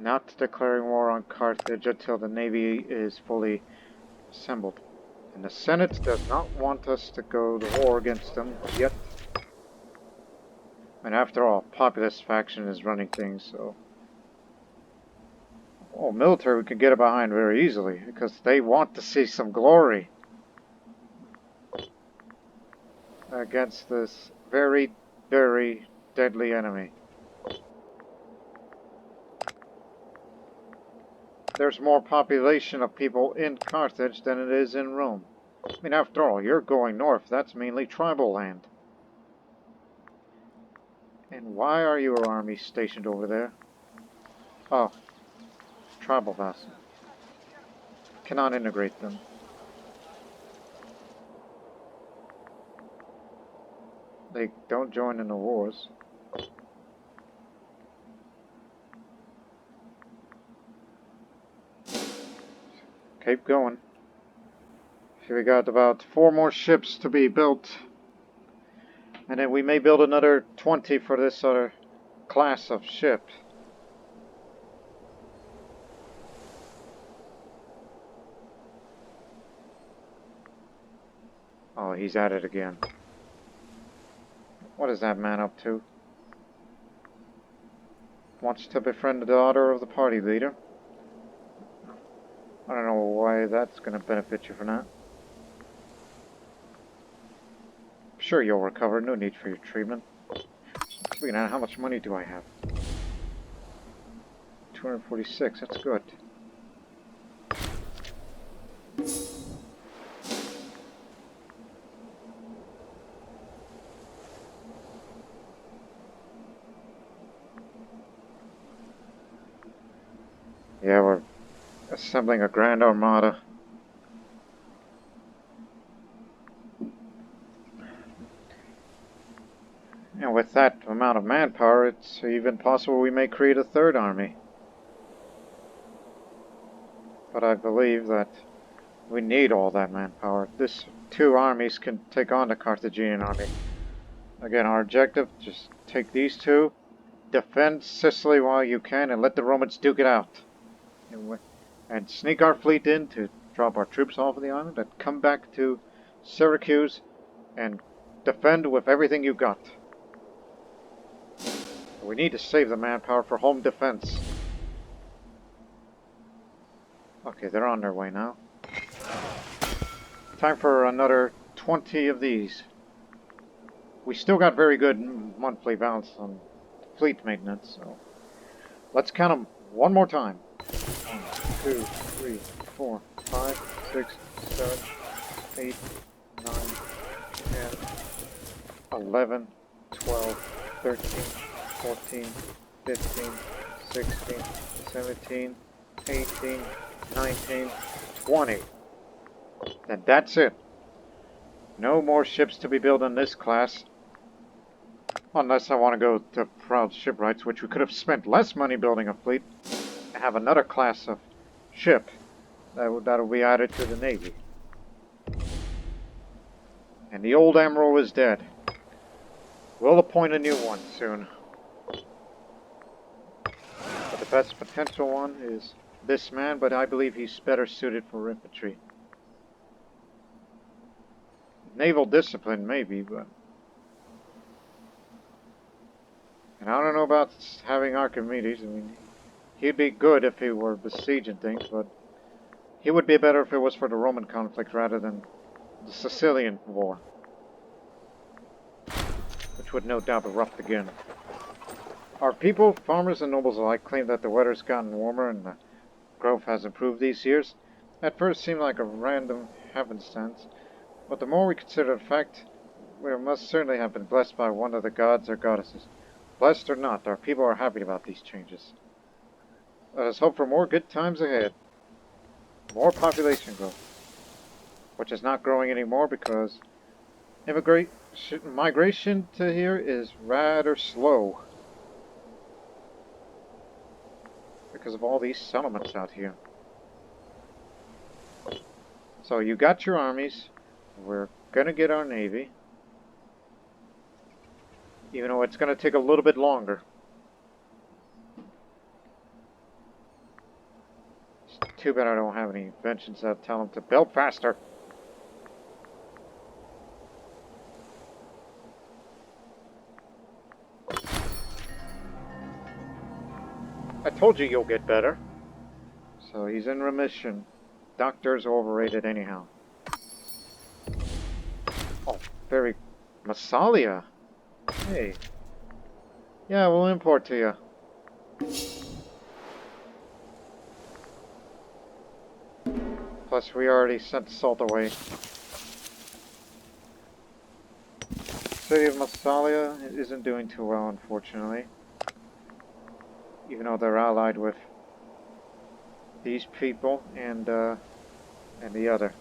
Speaker 1: Not declaring war on Carthage until the navy is fully assembled. And the Senate does not want us to go to war against them yet. And after all, populist faction is running things, so... Well, military we can get it behind very easily, because they want to see some glory against this very, very deadly enemy. There's more population of people in Carthage than it is in Rome. I mean, after all, you're going north. That's mainly tribal land. And why are your armies stationed over there? Oh, tribal vassal. Cannot integrate them. They don't join in the wars. Keep going. So we got about 4 more ships to be built. And then we may build another 20 for this other class of ship. Oh, he's at it again. What is that man up to? Wants to befriend the daughter of the party leader. I don't know why that's going to benefit you for now. Sure, you'll recover. No need for your treatment. Speaking of, how much money do I have? 246. That's good. Yeah, we're assembling a grand armada. And with that amount of manpower, it's even possible we may create a third army. But I believe that we need all that manpower. This 2 armies can take on the Carthaginian army. Again, our objective, just take these 2, defend Sicily while you can, and let the Romans duke it out. And sneak our fleet in to drop our troops off of the island and come back to Syracuse and defend with everything you've got. We need to save the manpower for home defense. Okay, they're on their way now. Time for another 20 of these. We still got very good monthly balance on fleet maintenance, so let's count them one more time. 1, 2, 3, 4, 5, 6, 7, 8, 9, 10, 11, 12, 13, 14, 15, 16, 17, 18, 19, 20. And that's it. No more ships to be built in this class. Unless I want to go to proud shipwrights, which we could have spent less money building a fleet, and have another class of ship that'll be added to the Navy. And the old Admiral is dead. We'll appoint a new one soon. But the best potential one is this man, but I believe he's better suited for infantry. Naval discipline, maybe, but... And I don't know about having Archimedes. I mean, he'd be good if he were besieging things, but he would be better if it was for the Roman conflict rather than the Sicilian War, which would no doubt erupt again. Our people, farmers and nobles alike, claim that the weather's gotten warmer and the growth has improved these years. At first seemed like a random happenstance, but the more we consider the fact, we must certainly have been blessed by one of the gods or goddesses. Blessed or not, our people are happy about these changes. Let us hope for more good times ahead. More population growth, which is not growing anymore because migration to here is rather slow because of all these settlements out here. So you got your armies. We're gonna get our navy, even though it's gonna take a little bit longer. It's too bad I don't have any inventions that tell them to build faster. I told you you'll get better. So he's in remission. Doctors are overrated anyhow. Oh, very... Massalia. Hey. Yeah, we'll import to you. Plus, we already sent salt away. City of Massalia isn't doing too well, unfortunately. Even though they're allied with these people and the other.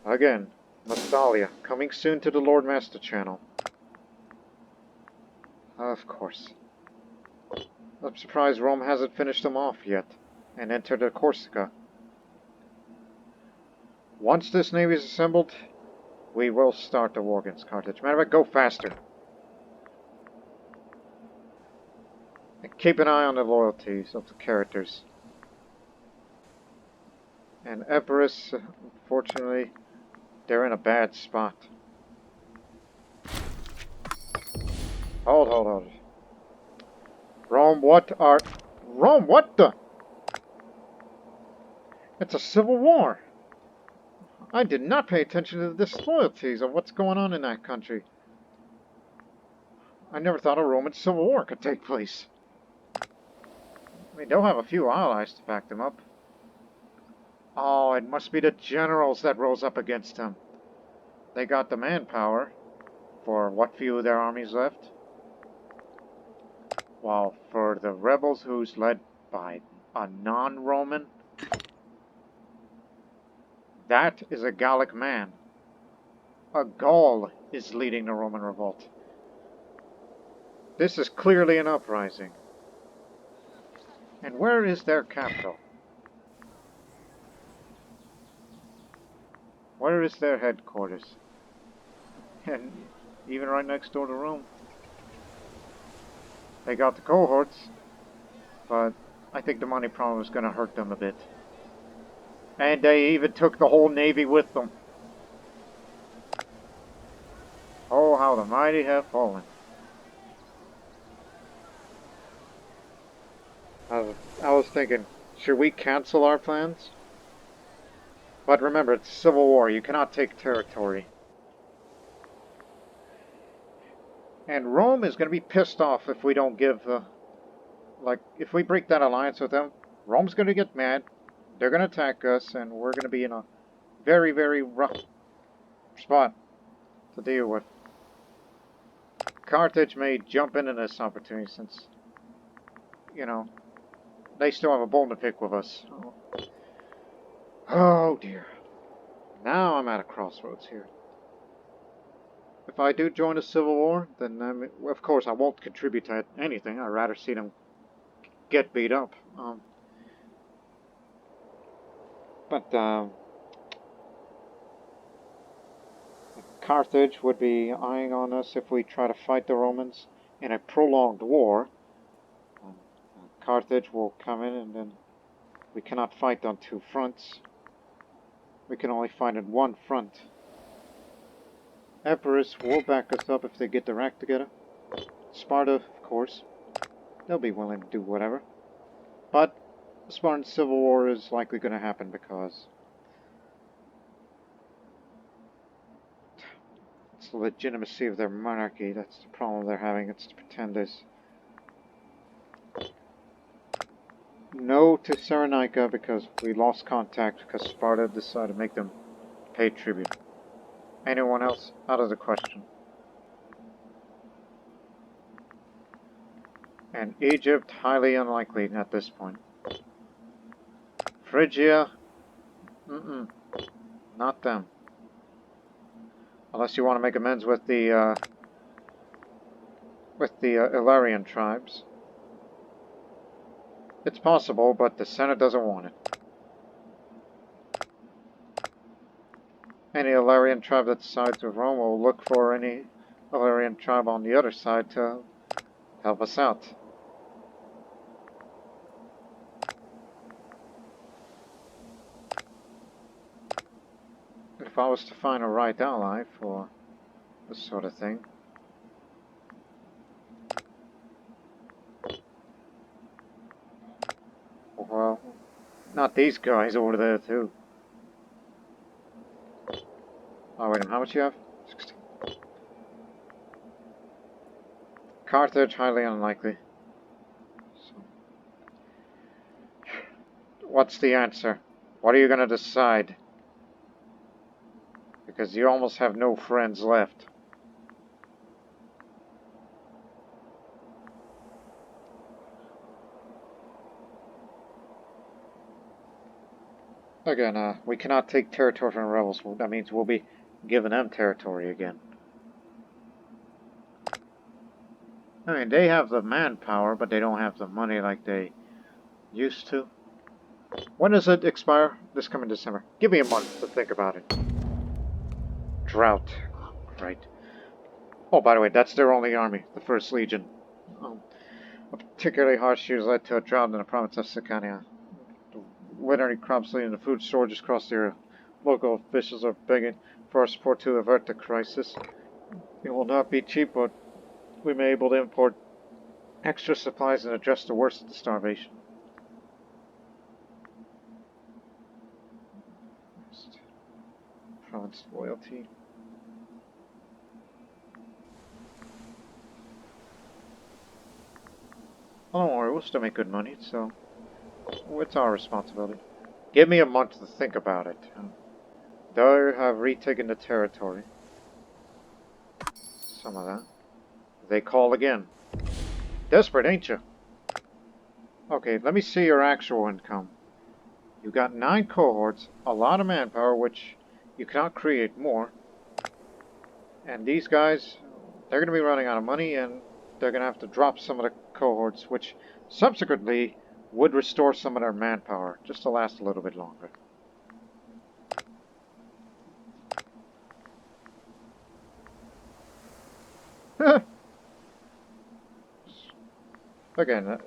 Speaker 1: Again, Massalia, coming soon to the Lord Master channel. Of course. I'm surprised Rome hasn't finished them off yet and entered the Corsica. Once this navy is assembled, we will start the war against Carthage. Matter of fact, go faster. And keep an eye on the loyalties of the characters. And Epirus, unfortunately, they're in a bad spot. Hold. Rome, Rome, what the? It's a civil war. I did not pay attention to the disloyalties of what's going on in that country. I never thought a Roman civil war could take place. I mean, they'll have a few allies to back them up. Oh, it must be the generals that rose up against them. They got the manpower for what few of their armies left. While for the rebels who's led by a non-Roman, that is a Gallic man. A Gaul is leading the Roman revolt. This is clearly an uprising. And where is their capital? Where is their headquarters? And even right next door to Rome. They got the cohorts, but I think the money problem is going to hurt them a bit. And they even took the whole navy with them. Oh, how the mighty have fallen. I was thinking, should we cancel our plans? But remember, it's civil war. You cannot take territory. And Rome is going to be pissed off if we don't give if we break that alliance with them. Rome's going to get mad. They're going to attack us, and we're going to be in a very, very rough spot to deal with. Carthage may jump into this opportunity since, you know, they still have a bone to pick with us. Oh dear. Now I'm at a crossroads here. if I do join a civil war, then of course I won't contribute to anything. I'd rather see them get beat up. But Carthage would be eyeing on us if we try to fight the Romans in a prolonged war. Carthage will come in, and then we cannot fight on two fronts. We can only fight in one front. Epirus will back us up if they get their act together. Sparta, of course. They'll be willing to do whatever. But the Spartan civil war is likely going to happen because it's the legitimacy of their monarchy. That's the problem they're having. It's to pretend there's no to Cyrenaica because we lost contact because Sparta decided to make them pay tribute. Anyone else? Out of the question. And Egypt, highly unlikely at this point. Phrygia, not them. Unless you want to make amends with the Illyrian tribes. It's possible, but the Senate doesn't want it. Any Illyrian tribe that sides with Rome will look for any Illyrian tribe on the other side to help us out. If I was to find a right ally for this sort of thing, well, not these guys over there too. Oh wait a minute, how much you have? 16. Carthage, highly unlikely. So, what's the answer? What are you going to decide? Because you almost have no friends left. Again, we cannot take territory from rebels. That means we'll be giving them territory again. I mean, they have the manpower, but they don't have the money like they used to. When does it expire? This coming December. Give me a month to think about it. Drought. Right. Oh, by the way, that's their only army, the First Legion. A particularly harsh year led to a drought in the province of Sicania. The winter crops leading to food shortages across the area. Local officials are begging for our support to avert the crisis. It will not be cheap, but we may be able to import extra supplies and address the worst of the starvation. Province loyalty. Oh, don't worry, we'll still make good money, so it's our responsibility. Give me a month to think about it. They have retaken the territory. Some of that. They call again. Desperate, ain't you? Okay, let me see your actual income. You got 9 cohorts, a lot of manpower, which you cannot create more. And these guys, they're going to be running out of money, and they're going to have to drop some of the cohorts, which subsequently would restore some of their manpower, just to last a little bit longer. Again,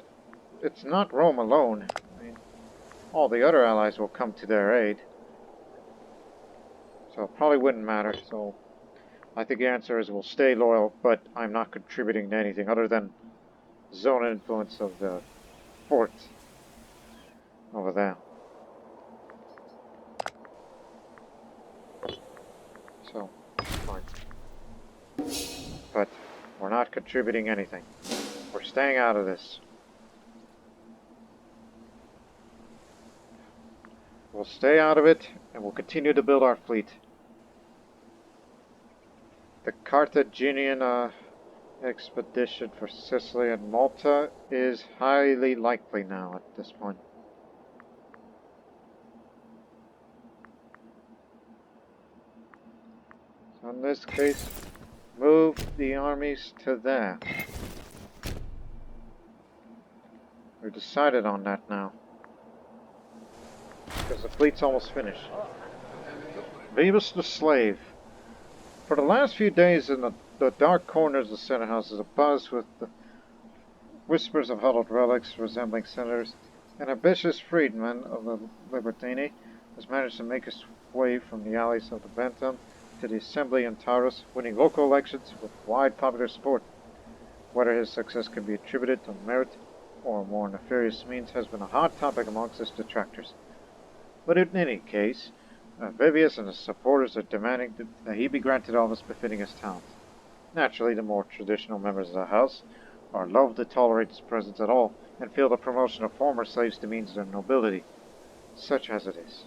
Speaker 1: it's not Rome alone. I mean, all the other allies will come to their aid. So it probably wouldn't matter, so I think the answer is we'll stay loyal, but I'm not contributing to anything other than zone influence of the fort over there. So, fine. But we're not contributing anything. We're staying out of this. We'll stay out of it, and we'll continue to build our fleet. The Carthaginian expedition for Sicily and Malta is highly likely now at this point. So in this case, move the armies to there. We've decided on that now. Because the fleet's almost finished. Beavis the Slave. For the last few days in the dark corners of the Senate House is abuzz with the whispers of huddled relics resembling senators. An ambitious freedman of the Libertini has managed to make his way from the alleys of the Bentham to the Assembly in Taurus, winning local elections with wide popular support. Whether his success can be attributed to merit or more nefarious means has been a hot topic amongst his detractors. But in any case, Vivius and his supporters are demanding that he be granted office befitting his talents. Naturally, the more traditional members of the House are loath to tolerate his presence at all, and feel the promotion of former slaves demeans their nobility, such as it is.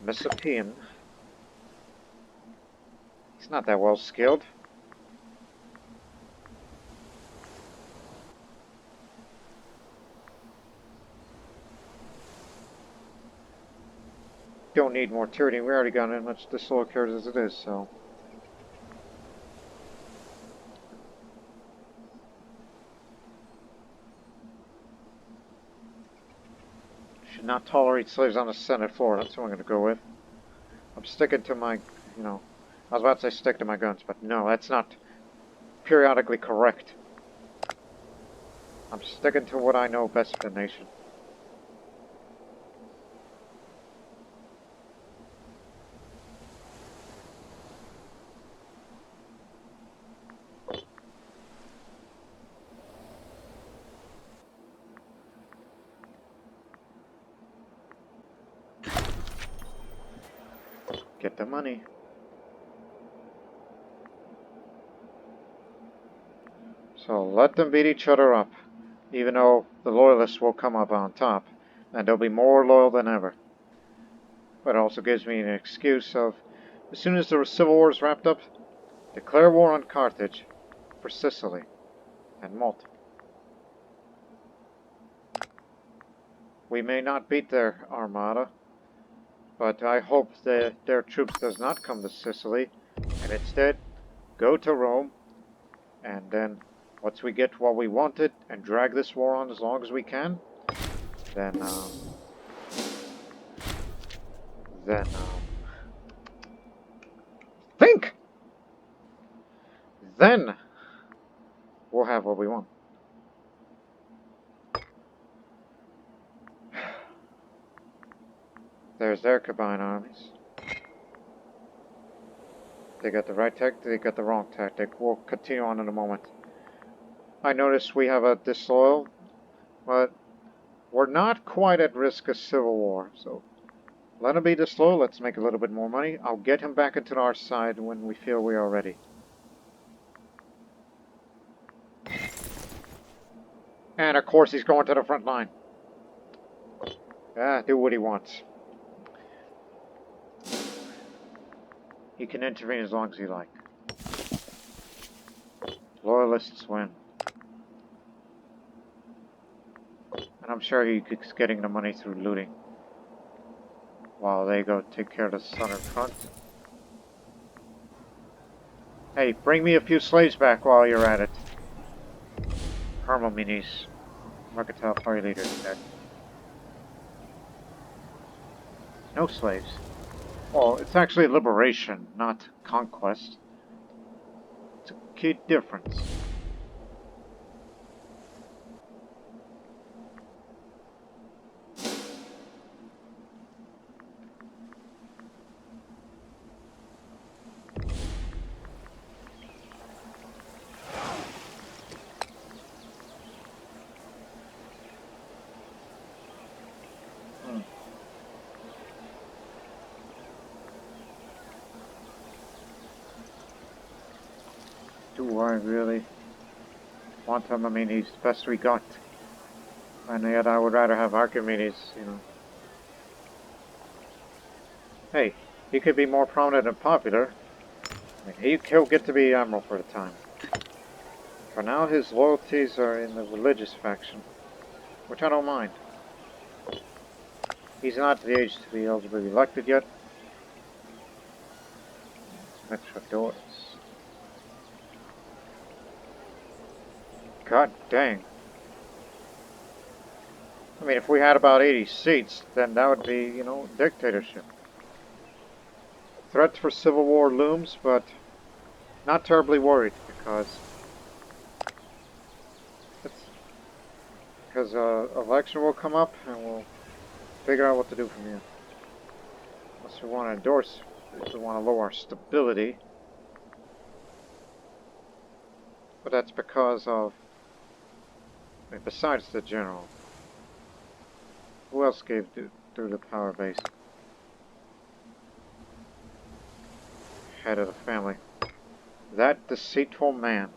Speaker 1: Messapian, he's not that well skilled. Don't need more tyranny. We already got as much dislocated as it is, so. Should not tolerate slaves on the Senate floor. That's what I'm going to go with. I'm sticking to my, I was about to say stick to my guns, but no, that's not periodically correct. I'm sticking to what I know best for the nation. Get the money. So let them beat each other up, even though the loyalists will come up on top, and they'll be more loyal than ever. But it also gives me an excuse of, as soon as the civil war is wrapped up, declare war on Carthage for Sicily and Malta. We may not beat their armada, but I hope that their troops does not come to Sicily, and instead go to Rome, and then once we get what we wanted and drag this war on as long as we can, then think! Then we'll have what we want. There's their combined armies. They got the right tactic, they got the wrong tactic. We'll continue on in a moment. I notice we have a disloyal, but we're not quite at risk of civil war, so let him be disloyal. Let's make a little bit more money. I'll get him back into our side when we feel we are ready. And of course he's going to the front line. Do what he wants. He can intervene as long as he likes. Loyalists win. And I'm sure he's getting the money through looting. While they go take care of the southern front. Hey, bring me a few slaves back while you're at it. Hermomenes, mercantile party leader, dead. No slaves. Well, it's actually liberation, not conquest. It's a key difference. Do I really want him? I mean, he's the best we got. And yet I would rather have Archimedes, Hey, he could be more prominent and popular. I mean, he'll get to be admiral for the time. For now, his loyalties are in the religious faction, which I don't mind. He's not the age to be elected yet. Extra doors. God dang. I mean, if we had about 80 seats, then that would be, you know, dictatorship. Threat for civil war looms, but not terribly worried because election will come up and we'll figure out what to do from here. Unless we want to endorse, if we want to lower our stability. But that's because of, I mean, besides the general, who else gave through the power base? Head of the family. That deceitful man.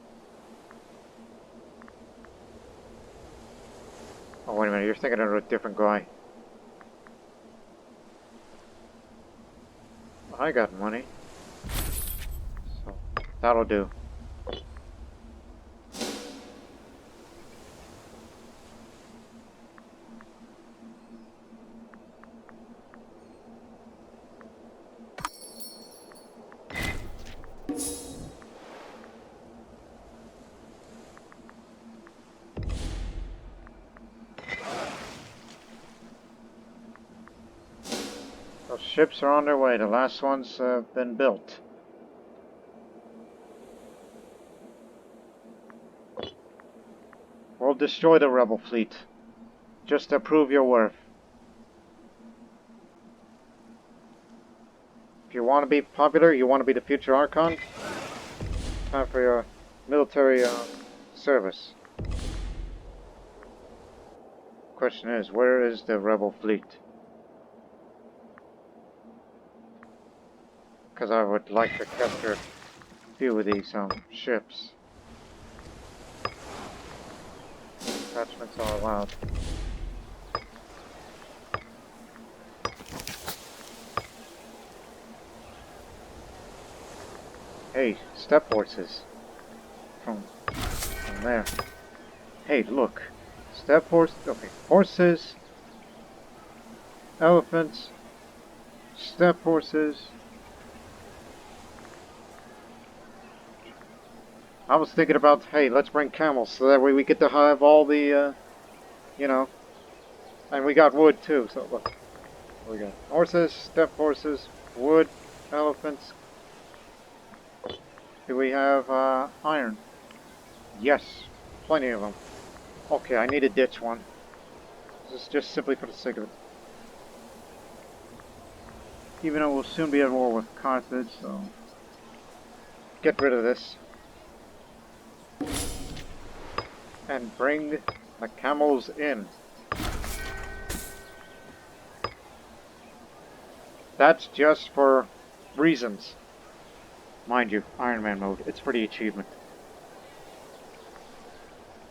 Speaker 1: Oh, wait a minute, you're thinking of a different guy. I got money. So, that'll do. Those ships are on their way. The last ones have been built. We'll destroy the rebel fleet. Just to prove your worth. If you want to be popular, you want to be the future Archon, time for your military service. Question is, where is the rebel fleet? Because I would like to capture a few of these ships. Attachments are allowed. Hey, step horses. From there. Hey, look. Step horse. Okay, horses. Elephants. Step horses. I was thinking about, hey, let's bring camels so that way we get to have all the, you know, and we got wood too. So look, we got horses, step horses, wood, elephants. Do we have iron? Yes, plenty of them. Okay, I need to ditch one. This is just simply for the sake of it. Even though we'll soon be at war with Carthage, so get rid of this. And bring the camels in. That's just for reasons. Mind you, Iron Man mode. It's for the achievement.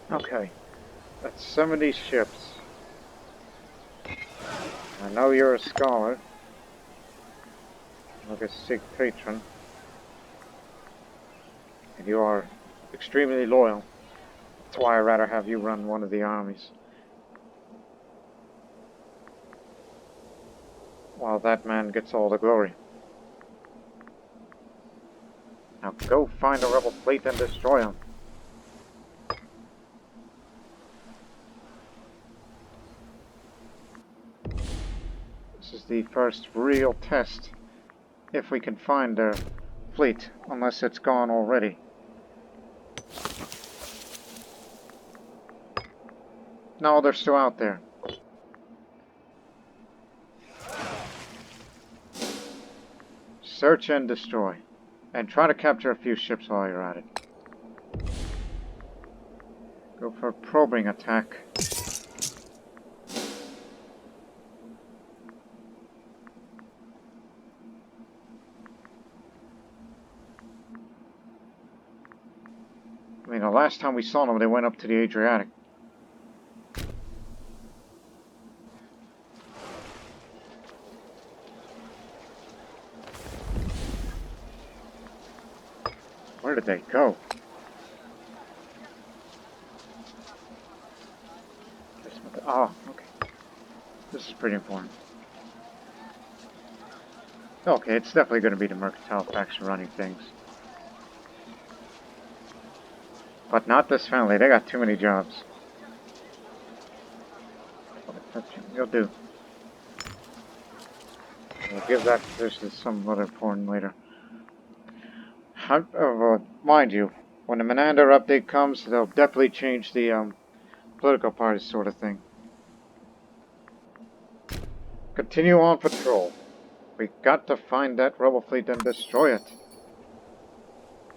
Speaker 1: Okay. That's 70 ships. I know you're a scholar. Like a Sikh patron. And you are extremely loyal. That's why I'd rather have you run one of the armies. While that man gets all the glory. Now go find the rebel fleet and destroy them. This is the first real test. If we can find their fleet, unless it's gone already. No, they're still out there. Search and destroy. And try to capture a few ships while you're at it. Go for a probing attack. I mean, the last time we saw them, they went up to the Adriatic. Where did they go? Oh, okay. This is pretty important. Okay, it's definitely going to be the mercantile faction running things. But not this family. They got too many jobs. You'll do. We'll give that position to someone important later. Mind you, when the Menander update comes, they'll definitely change the political party sort of thing. Continue on patrol. We got to find that rebel fleet and destroy it.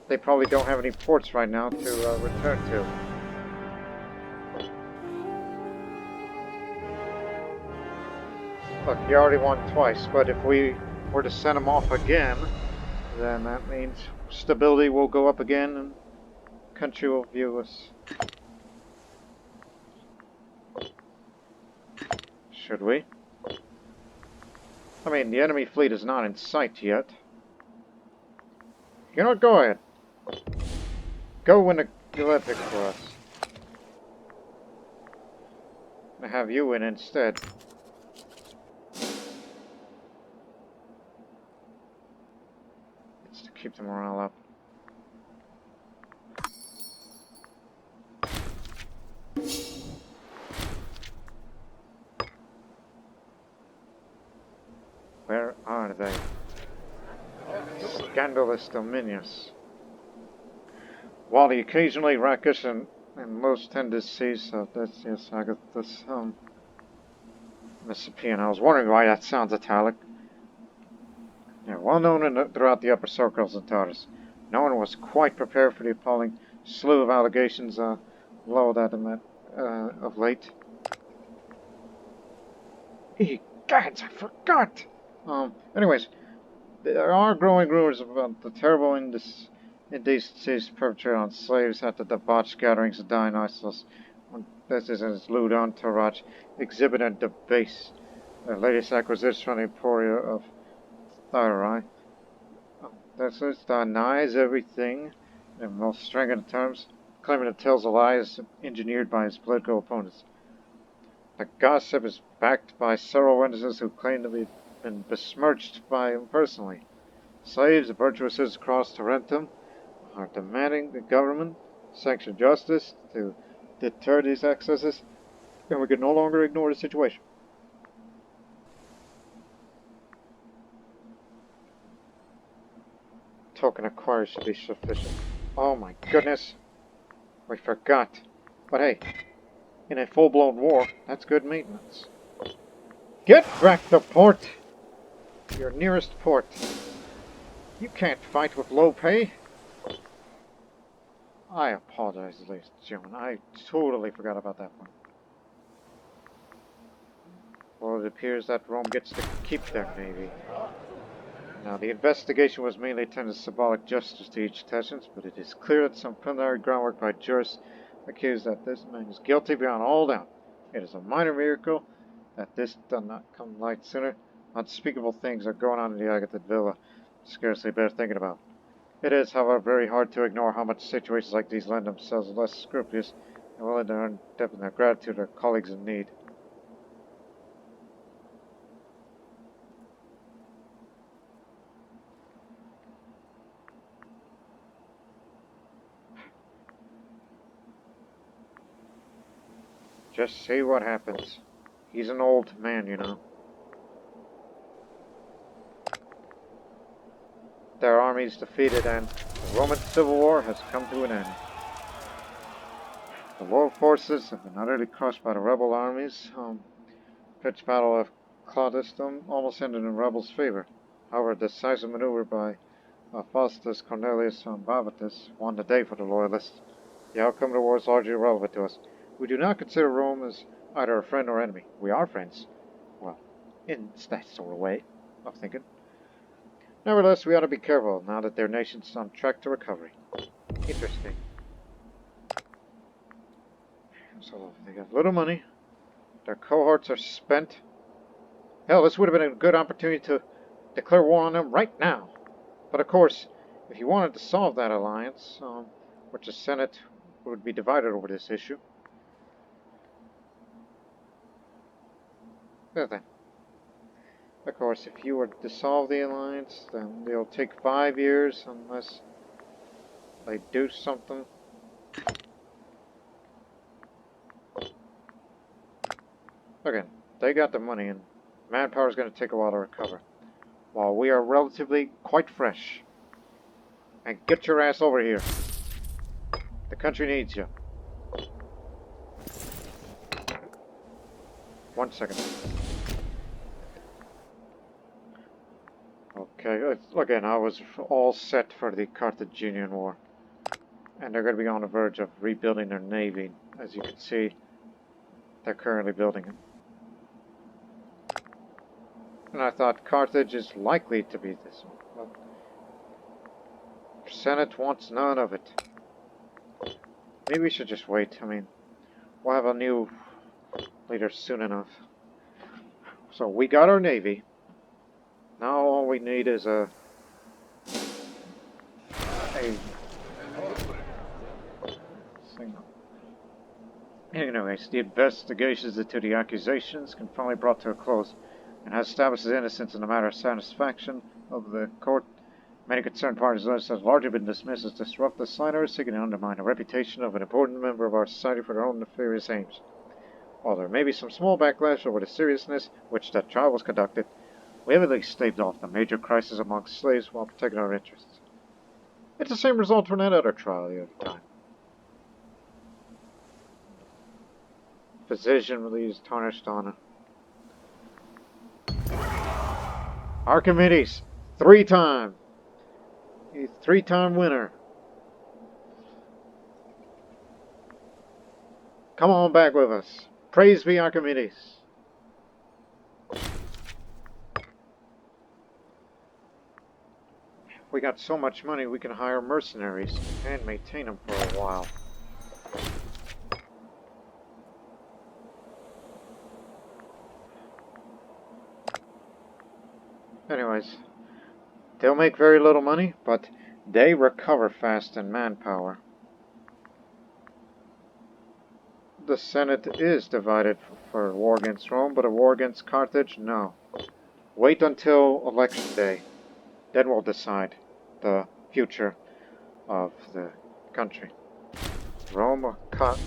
Speaker 1: They probably don't have any ports right now to return to. Look, you already won twice, but if we were to send them off again, then that means stability will go up again and country will view us. Should we? I mean, the enemy fleet is not in sight yet. You know what? Go ahead. Go win the Olympics for us. I'm gonna have you win instead. It's to keep the morale up. Where are they? Scandalous Dominius. While he occasionally rakish and most tendencies, so that's yes, I got this Mississippian. I was wondering why that sounds italic. Yeah, well known throughout the upper circles of Tartarus. No one was quite prepared for the appalling slew of allegations leveled at him of late. Egads, I forgot! Anyways, there are growing rumors about the terrible indecencies perpetrated on slaves at the debauched gatherings of Dionysus. This is his lewd entourage, exhibit and debase the latest acquisition from the Emporia of Thyri. This denies everything in most stringent terms, claiming it tells a lies engineered by his political opponents. The gossip is backed by several witnesses who claim to have been besmirched by him personally. Slaves and virtuous across Tarentum are demanding the government sanction justice to deter these excesses, and we can no longer ignore the situation. Token acquired should be sufficient. Oh my goodness! We forgot. But hey, in a full-blown war, that's good maintenance. Get back to port! Your nearest port. You can't fight with low pay. I apologize, ladies and gentlemen. I totally forgot about that one. Well, it appears that Rome gets to keep their navy. Now, the investigation was mainly intended to symbolic justice to each contestant, but it is clear that some preliminary groundwork by jurists accuse that this man is guilty beyond all doubt. It is a minor miracle that this did not come to light sooner. Unspeakable things are going on in the Agathid Villa, scarcely bear thinking about. It is, however, very hard to ignore how much situations like these lend themselves less scrupulous and willing to earn depth in their gratitude to their colleagues in need. Just see what happens. He's an old man, you know. Their armies defeated and the Roman Civil War has come to an end. The loyal forces have been utterly crushed by the rebel armies. Pitched battle of Claudistum almost ended in rebels' favor. However, a decisive maneuver by Faustus Cornelius Bavatus won the day for the loyalists. The outcome of the war is largely irrelevant to us. We do not consider Rome as either a friend or enemy. We are friends. Well, in that sort of way of thinking. Nevertheless, we ought to be careful now that their nation's on track to recovery. Interesting. So, they got little money. Their cohorts are spent. Hell, this would have been a good opportunity to declare war on them right now. But of course, if you wanted to solve that alliance, which the Senate would be divided over this issue. Well then. Of course, if you were to dissolve the alliance, then it'll take 5 years unless they do something. Again, they got the money, and manpower is going to take a while to recover. While we are relatively quite fresh. And get your ass over here. The country needs you. 1 second. Okay, again, I was all set for the Carthaginian War. And they're going to be on the verge of rebuilding their navy. As you can see, they're currently building it. And I thought Carthage is likely to be this one. But the Senate wants none of it. Maybe we should just wait. I mean, we'll have a new leader soon enough. So we got our navy. Now all we need is a signal. Anyways, the investigations into the accusations can finally be brought to a close, and has established his innocence in a matter of satisfaction of the court. Many concerned parties have largely been dismissed as disruptive signers seeking to undermine the reputation of an important member of our society for their own nefarious aims. While there may be some small backlash over the seriousness which that trial was conducted, we have at least staved off the major crisis amongst slaves while protecting our interests. It's the same result from that other trial the other time. Physician relieves tarnished honor. Archimedes, 3-time. He's 3-time winner. Come on back with us. Praise be Archimedes. We got so much money we can hire mercenaries and maintain them for a while. Anyways, they'll make very little money, but they recover fast in manpower. The Senate is divided for a war against Rome, but a war against Carthage, no. Wait until election day. Then we'll decide the future of the country. Rome or Carthage?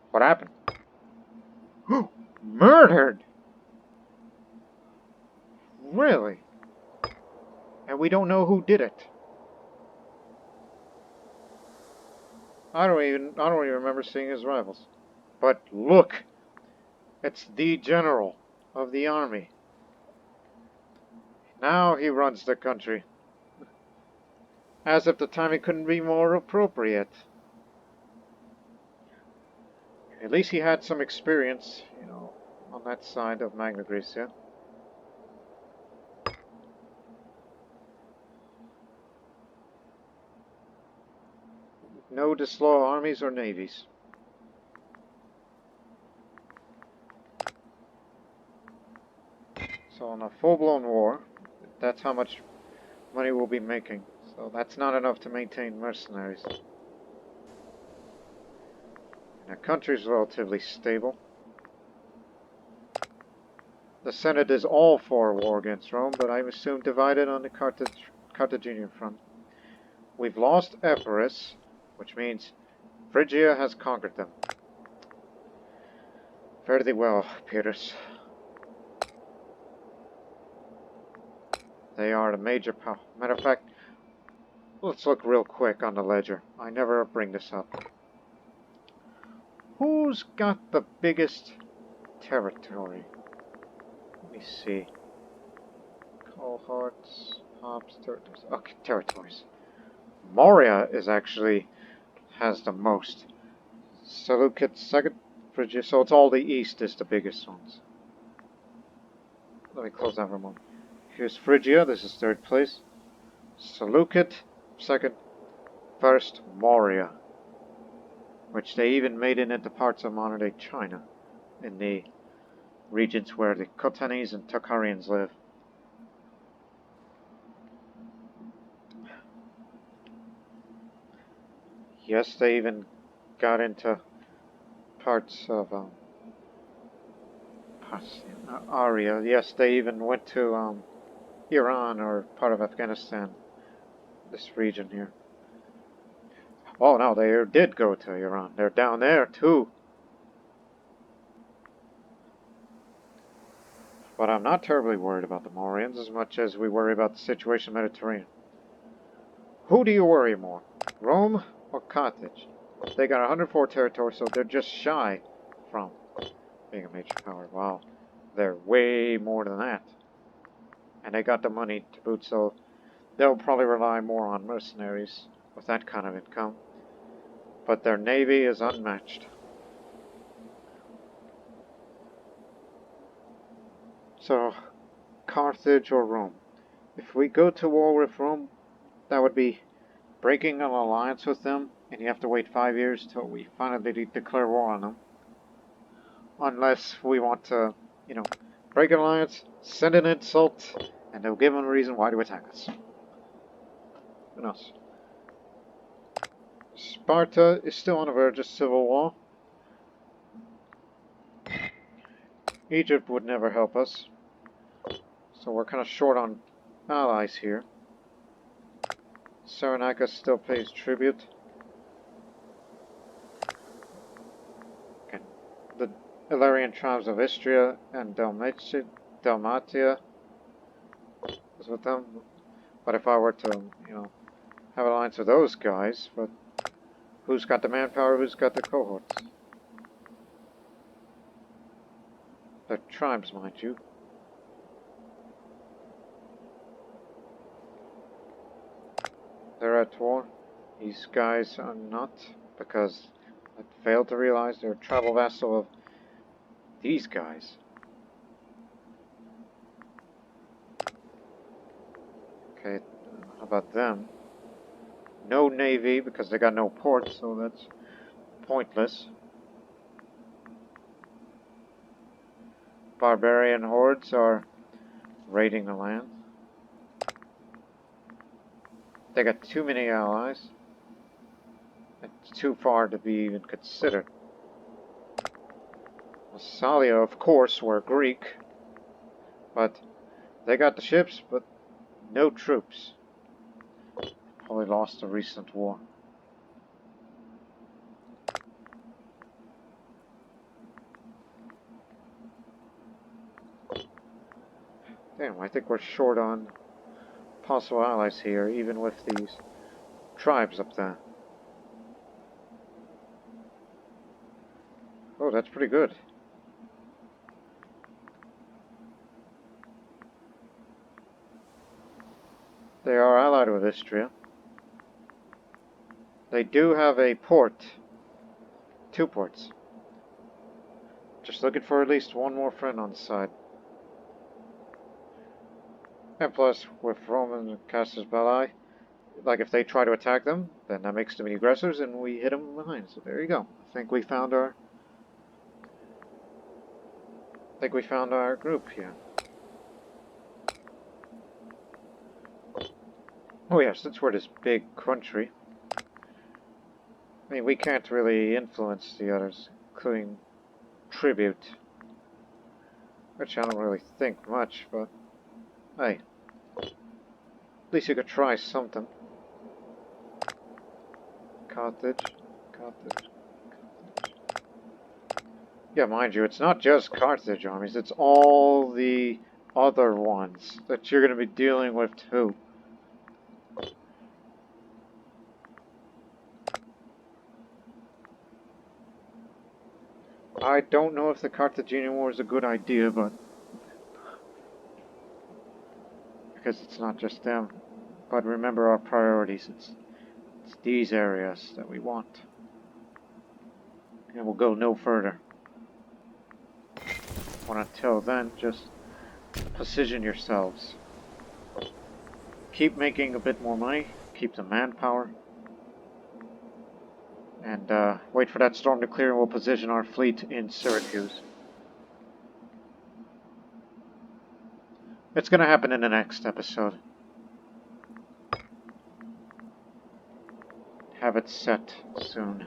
Speaker 1: What happened? Murdered! Really? And we don't know who did it. I don't even remember seeing his rivals. But look! It's the general of the army. Now he runs the country. As if the timing couldn't be more appropriate. At least he had some experience, you know, on that side of Magna Graecia. No disloyal armies or navies. So in a full-blown war, that's how much money we'll be making. So that's not enough to maintain mercenaries. The country's relatively stable. The Senate is all for a war against Rome, but I assume divided on the Carthaginian front. We've lost Epirus, which means Phrygia has conquered them. Fare thee well, Peters. They are a major power. Matter of fact, let's look real quick on the ledger. I never bring this up. Who's got the biggest territory? Let me see. Cohorts, hops, territories. Okay, territories. Moria is actually has the most. Seleucid second, Phrygia. So it's all the east is the biggest ones. Let me close that for a moment. Here's Phrygia. This is third place. Seleucid second, first Moria, which they even made it into parts of modern-day China, in the regions where the Khotanese and Tokharians live. Yes, they even got into parts of Arya. Yes, they even went to Iran or part of Afghanistan. this region here. Oh no, they did go to Iran. They're down there too. But I'm not terribly worried about the Mauryans as much as we worry about the situation in the Mediterranean. Who do you worry more, Rome or Carthage? They got 104 territory, so they're just shy from being a major power. Wow, they're way more than that. And they got the money to boot, so they'll probably rely more on mercenaries with that kind of income. But their navy is unmatched. So, Carthage or Rome? If we go to war with Rome, that would be breaking an alliance with them, and you have to wait 5 years till we finally declare war on them. Unless we want to, break an alliance, send an insult, and they'll give them a reason why to attack us. Who knows? Sparta is still on the verge of civil war. Egypt would never help us. So we're kind of short on allies here. Cyrenaica still pays tribute. Okay. The Illyrian tribes of Istria and Dalmatia is with them. But if I were to, have an alliance with those guys, but who's got the manpower, who's got the cohorts? The tribes, mind you. They're at war. These guys are not, because I failed to realize they're a tribal vassal of these guys. Okay, how about them? No navy, because they got no ports, so that's pointless. Barbarian hordes are raiding the land. They got too many allies. It's too far to be even considered. Massalia, of course, were Greek, but they got the ships, but no troops. Probably lost a recent war. Damn, I think we're short on possible allies here, even with these tribes up there. Oh, that's pretty good. They are allied with Istria. They do have a port. 2 ports. Just looking for at least one more friend on the side. And plus, with Roman and Casus Belli, like if they try to attack them, then that makes them the aggressors and we hit them behind. So there you go. I think we found our group here. Oh yeah, since we're this big country, I mean, we can't really influence the others, including tribute. Which I don't really think much, but hey, at least you could try something. Carthage. Yeah, mind you, it's not just Carthage armies, it's all the other ones that you're going to be dealing with too. I don't know if the Carthaginian War is a good idea, but because it's not just them. But remember our priorities. It's these areas that we want. And we'll go no further. But until then, just position yourselves. Keep making a bit more money. Keep the manpower. And wait for that storm to clear and we'll position our fleet in Syracuse. It's going to happen in the next episode. Have it set soon.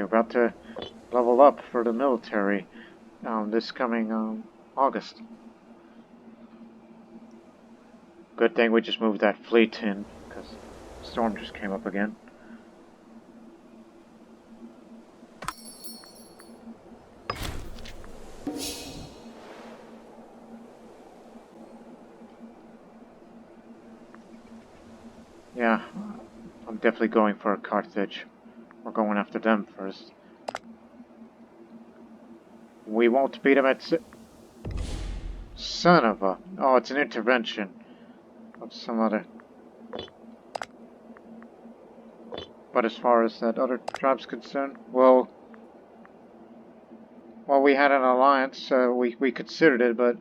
Speaker 1: about to level up for the military this coming August. Good thing we just moved that fleet in, because storm just came up again. Yeah, I'm definitely going for a Carthage. We're going after them first. We won't beat them at... Son of a... Oh, it's an intervention of some other... But as far as that other tribe's concerned, well, we had an alliance, we considered it, but...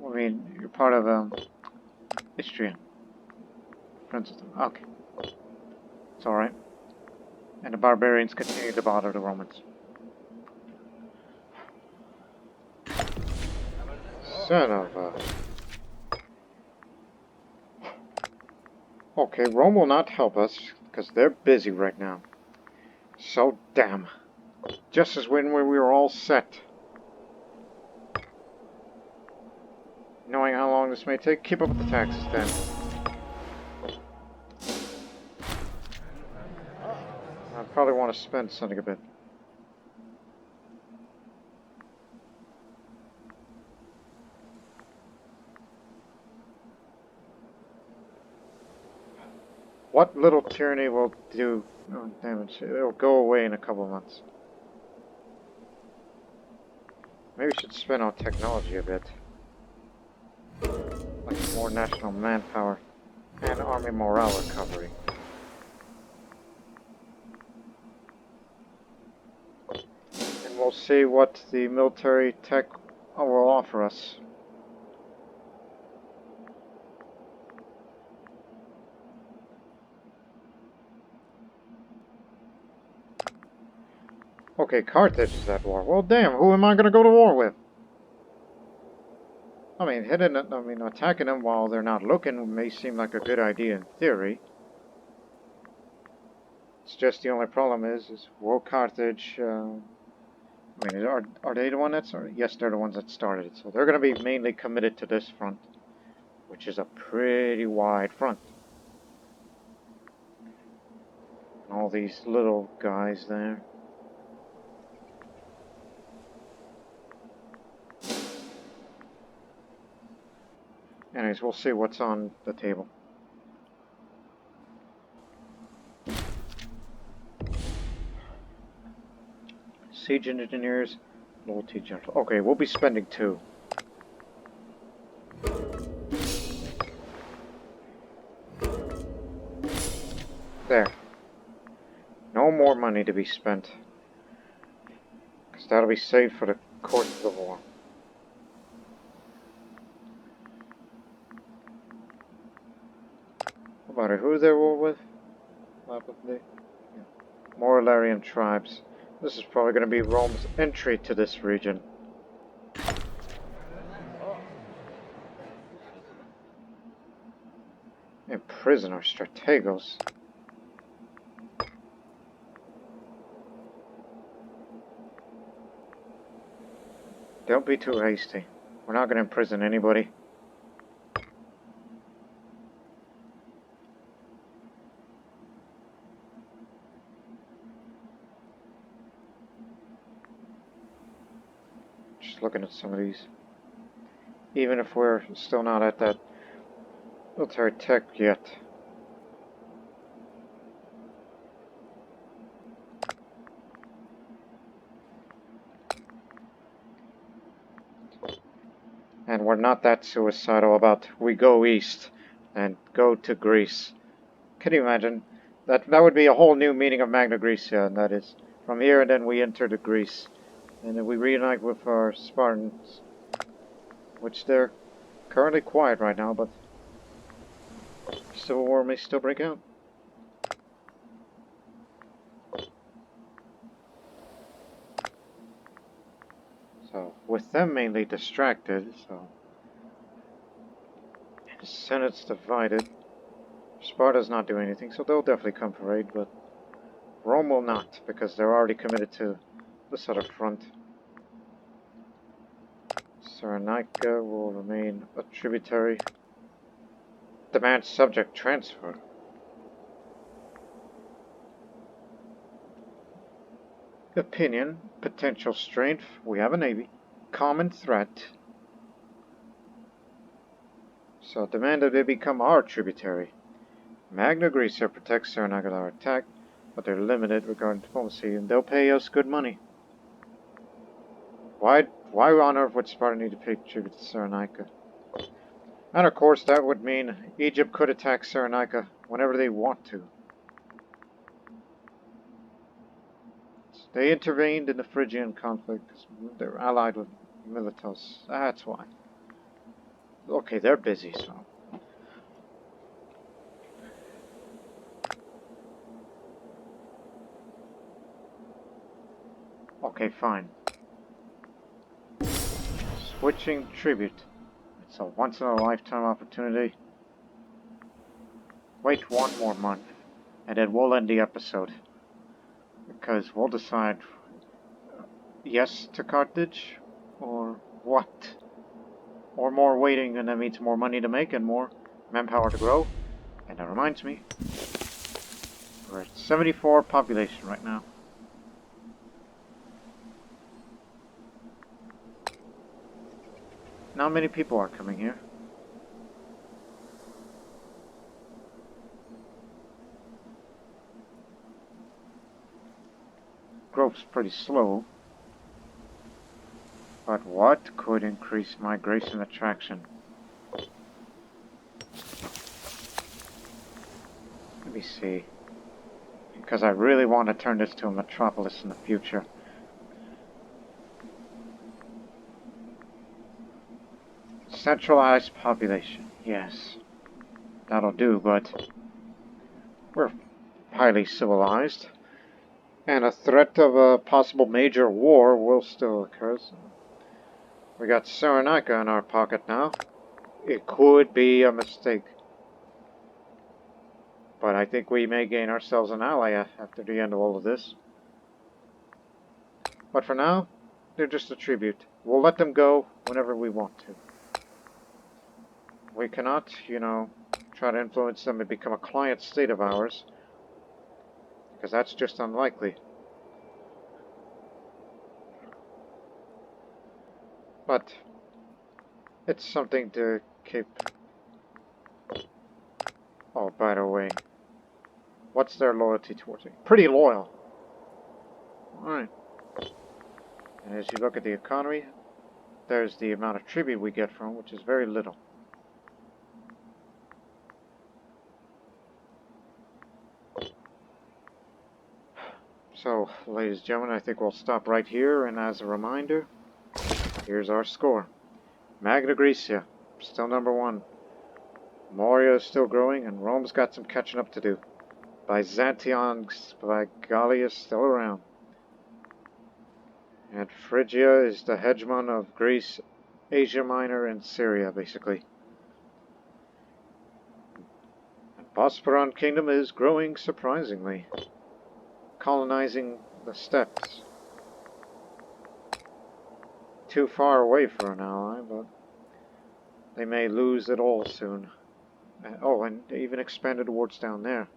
Speaker 1: I mean, you're part of, Istria. Friends with them. Okay. It's alright. And the barbarians continue to bother the Romans. Son of a... Okay, Rome will not help us, because they're busy right now. So damn. Just as when we were all set. Knowing how long this may take, keep up with the taxes then. I probably want to spend something a bit. What little tyranny will do damage? It'll go away in a couple of months. Maybe we should spend on technology a bit. Like more national manpower and army morale recovery. And we'll see what the military tech will offer us. Okay, Carthage is at war. Well, damn, who am I going to go to war with? I mean, attacking them while they're not looking may seem like a good idea in theory. It's just the only problem is will Carthage, are they the one that started? Yes, they're the ones that started it. So they're going to be mainly committed to this front, which is a pretty wide front. And all these little guys there. Anyways, we'll see what's on the table. Siege engineers, loyalty general. Okay, we'll be spending 2. There. No more money to be spent. Because that'll be saved for the course of the war. No matter who they're war with. More Illyrian tribes. This is probably going to be Rome's entry to this region. Imprison our strategos. Don't be too hasty. We're not going to imprison anybody. Just looking at some of these. Even if we're still not at that military tech yet. And we're not that suicidal about we go east and go to Greece. Can you imagine? That would be a whole new meaning of Magna Graecia, and that is from here and then we enter to Greece. And then we reunite with our Spartans, which they're currently quiet right now, but civil war may still break out. So, with them mainly distracted, so... And the Senate's divided. Sparta's not doing anything, so they'll definitely come for aid, but... Rome will not, because they're already committed to this other front. Cyrenaica will remain a tributary. Demand subject transfer. Opinion, potential strength, we have a navy. Common threat. So demand that they become our tributary. Magna Graecia protects Cyrenaica our attack, but they're limited regarding diplomacy, and they'll pay us good money. Why on earth would Sparta need to pay tribute to Cyrenaica? And of course that would mean Egypt could attack Cyrenaica whenever they want to. They intervened in the Phrygian conflict because they're allied with Miletus. That's why. Okay, they're busy, so. Okay, fine. Switching tribute. It's a once-in-a-lifetime opportunity. Wait one more month, and then we'll end the episode. Because we'll decide yes to Carthage, or what? Or more waiting, and that means more money to make and more manpower to grow. And that reminds me, we're at 74 population right now. Not many people are coming here. Growth's pretty slow. But what could increase migration attraction? Let me see. Because I really want to turn this to a metropolis in the future. Centralized population. Yes. That'll do, but we're highly civilized. And a threat of a possible major war will still occur. So we got Cyrenaica in our pocket now. It could be a mistake. But I think we may gain ourselves an ally after the end of all of this. But for now, they're just a tribute. We'll let them go whenever we want to. We cannot, try to influence them and become a client state of ours. Because that's just unlikely. But it's something to keep. Oh, by the way, what's their loyalty towards me? Pretty loyal. Alright. And as you look at the economy, there's the amount of tribute we get from, which is very little. So, ladies and gentlemen, I think we'll stop right here, and as a reminder, here's our score. Magna Graecia, still number 1. Moria is still growing, and Rome's got some catching up to do. Byzantion's by Gallia is still around. And Phrygia is the hegemon of Greece, Asia Minor, and Syria, basically. And Bosporan Kingdom is growing surprisingly, colonizing the steppes. Too far away for an ally, but they may lose it all soon. Oh, and they even expanded towards down there.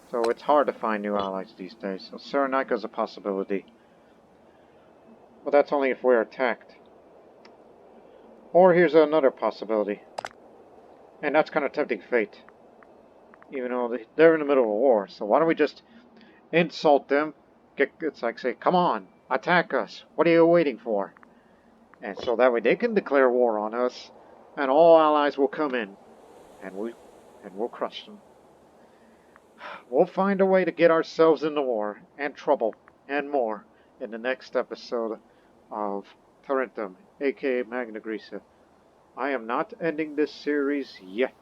Speaker 1: So it's hard to find new allies these days. So Cyrenaica is a possibility. But that's only if we're attacked. Or here's another possibility. And that's kind of tempting fate. Even though they're in the middle of a war. So why don't we just insult them? It's like say, come on, attack us. What are you waiting for? And so that way they can declare war on us. And all allies will come in. And we'll crush them. We'll find a way to get ourselves into war and trouble and more in the next episode of Tarentum, aka Magna Graecia. I am not ending this series yet,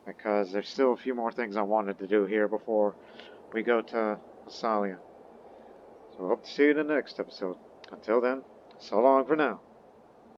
Speaker 1: because there's still a few more things I wanted to do here before we go to Massalia. So I hope to see you in the next episode. Until then, so long for now.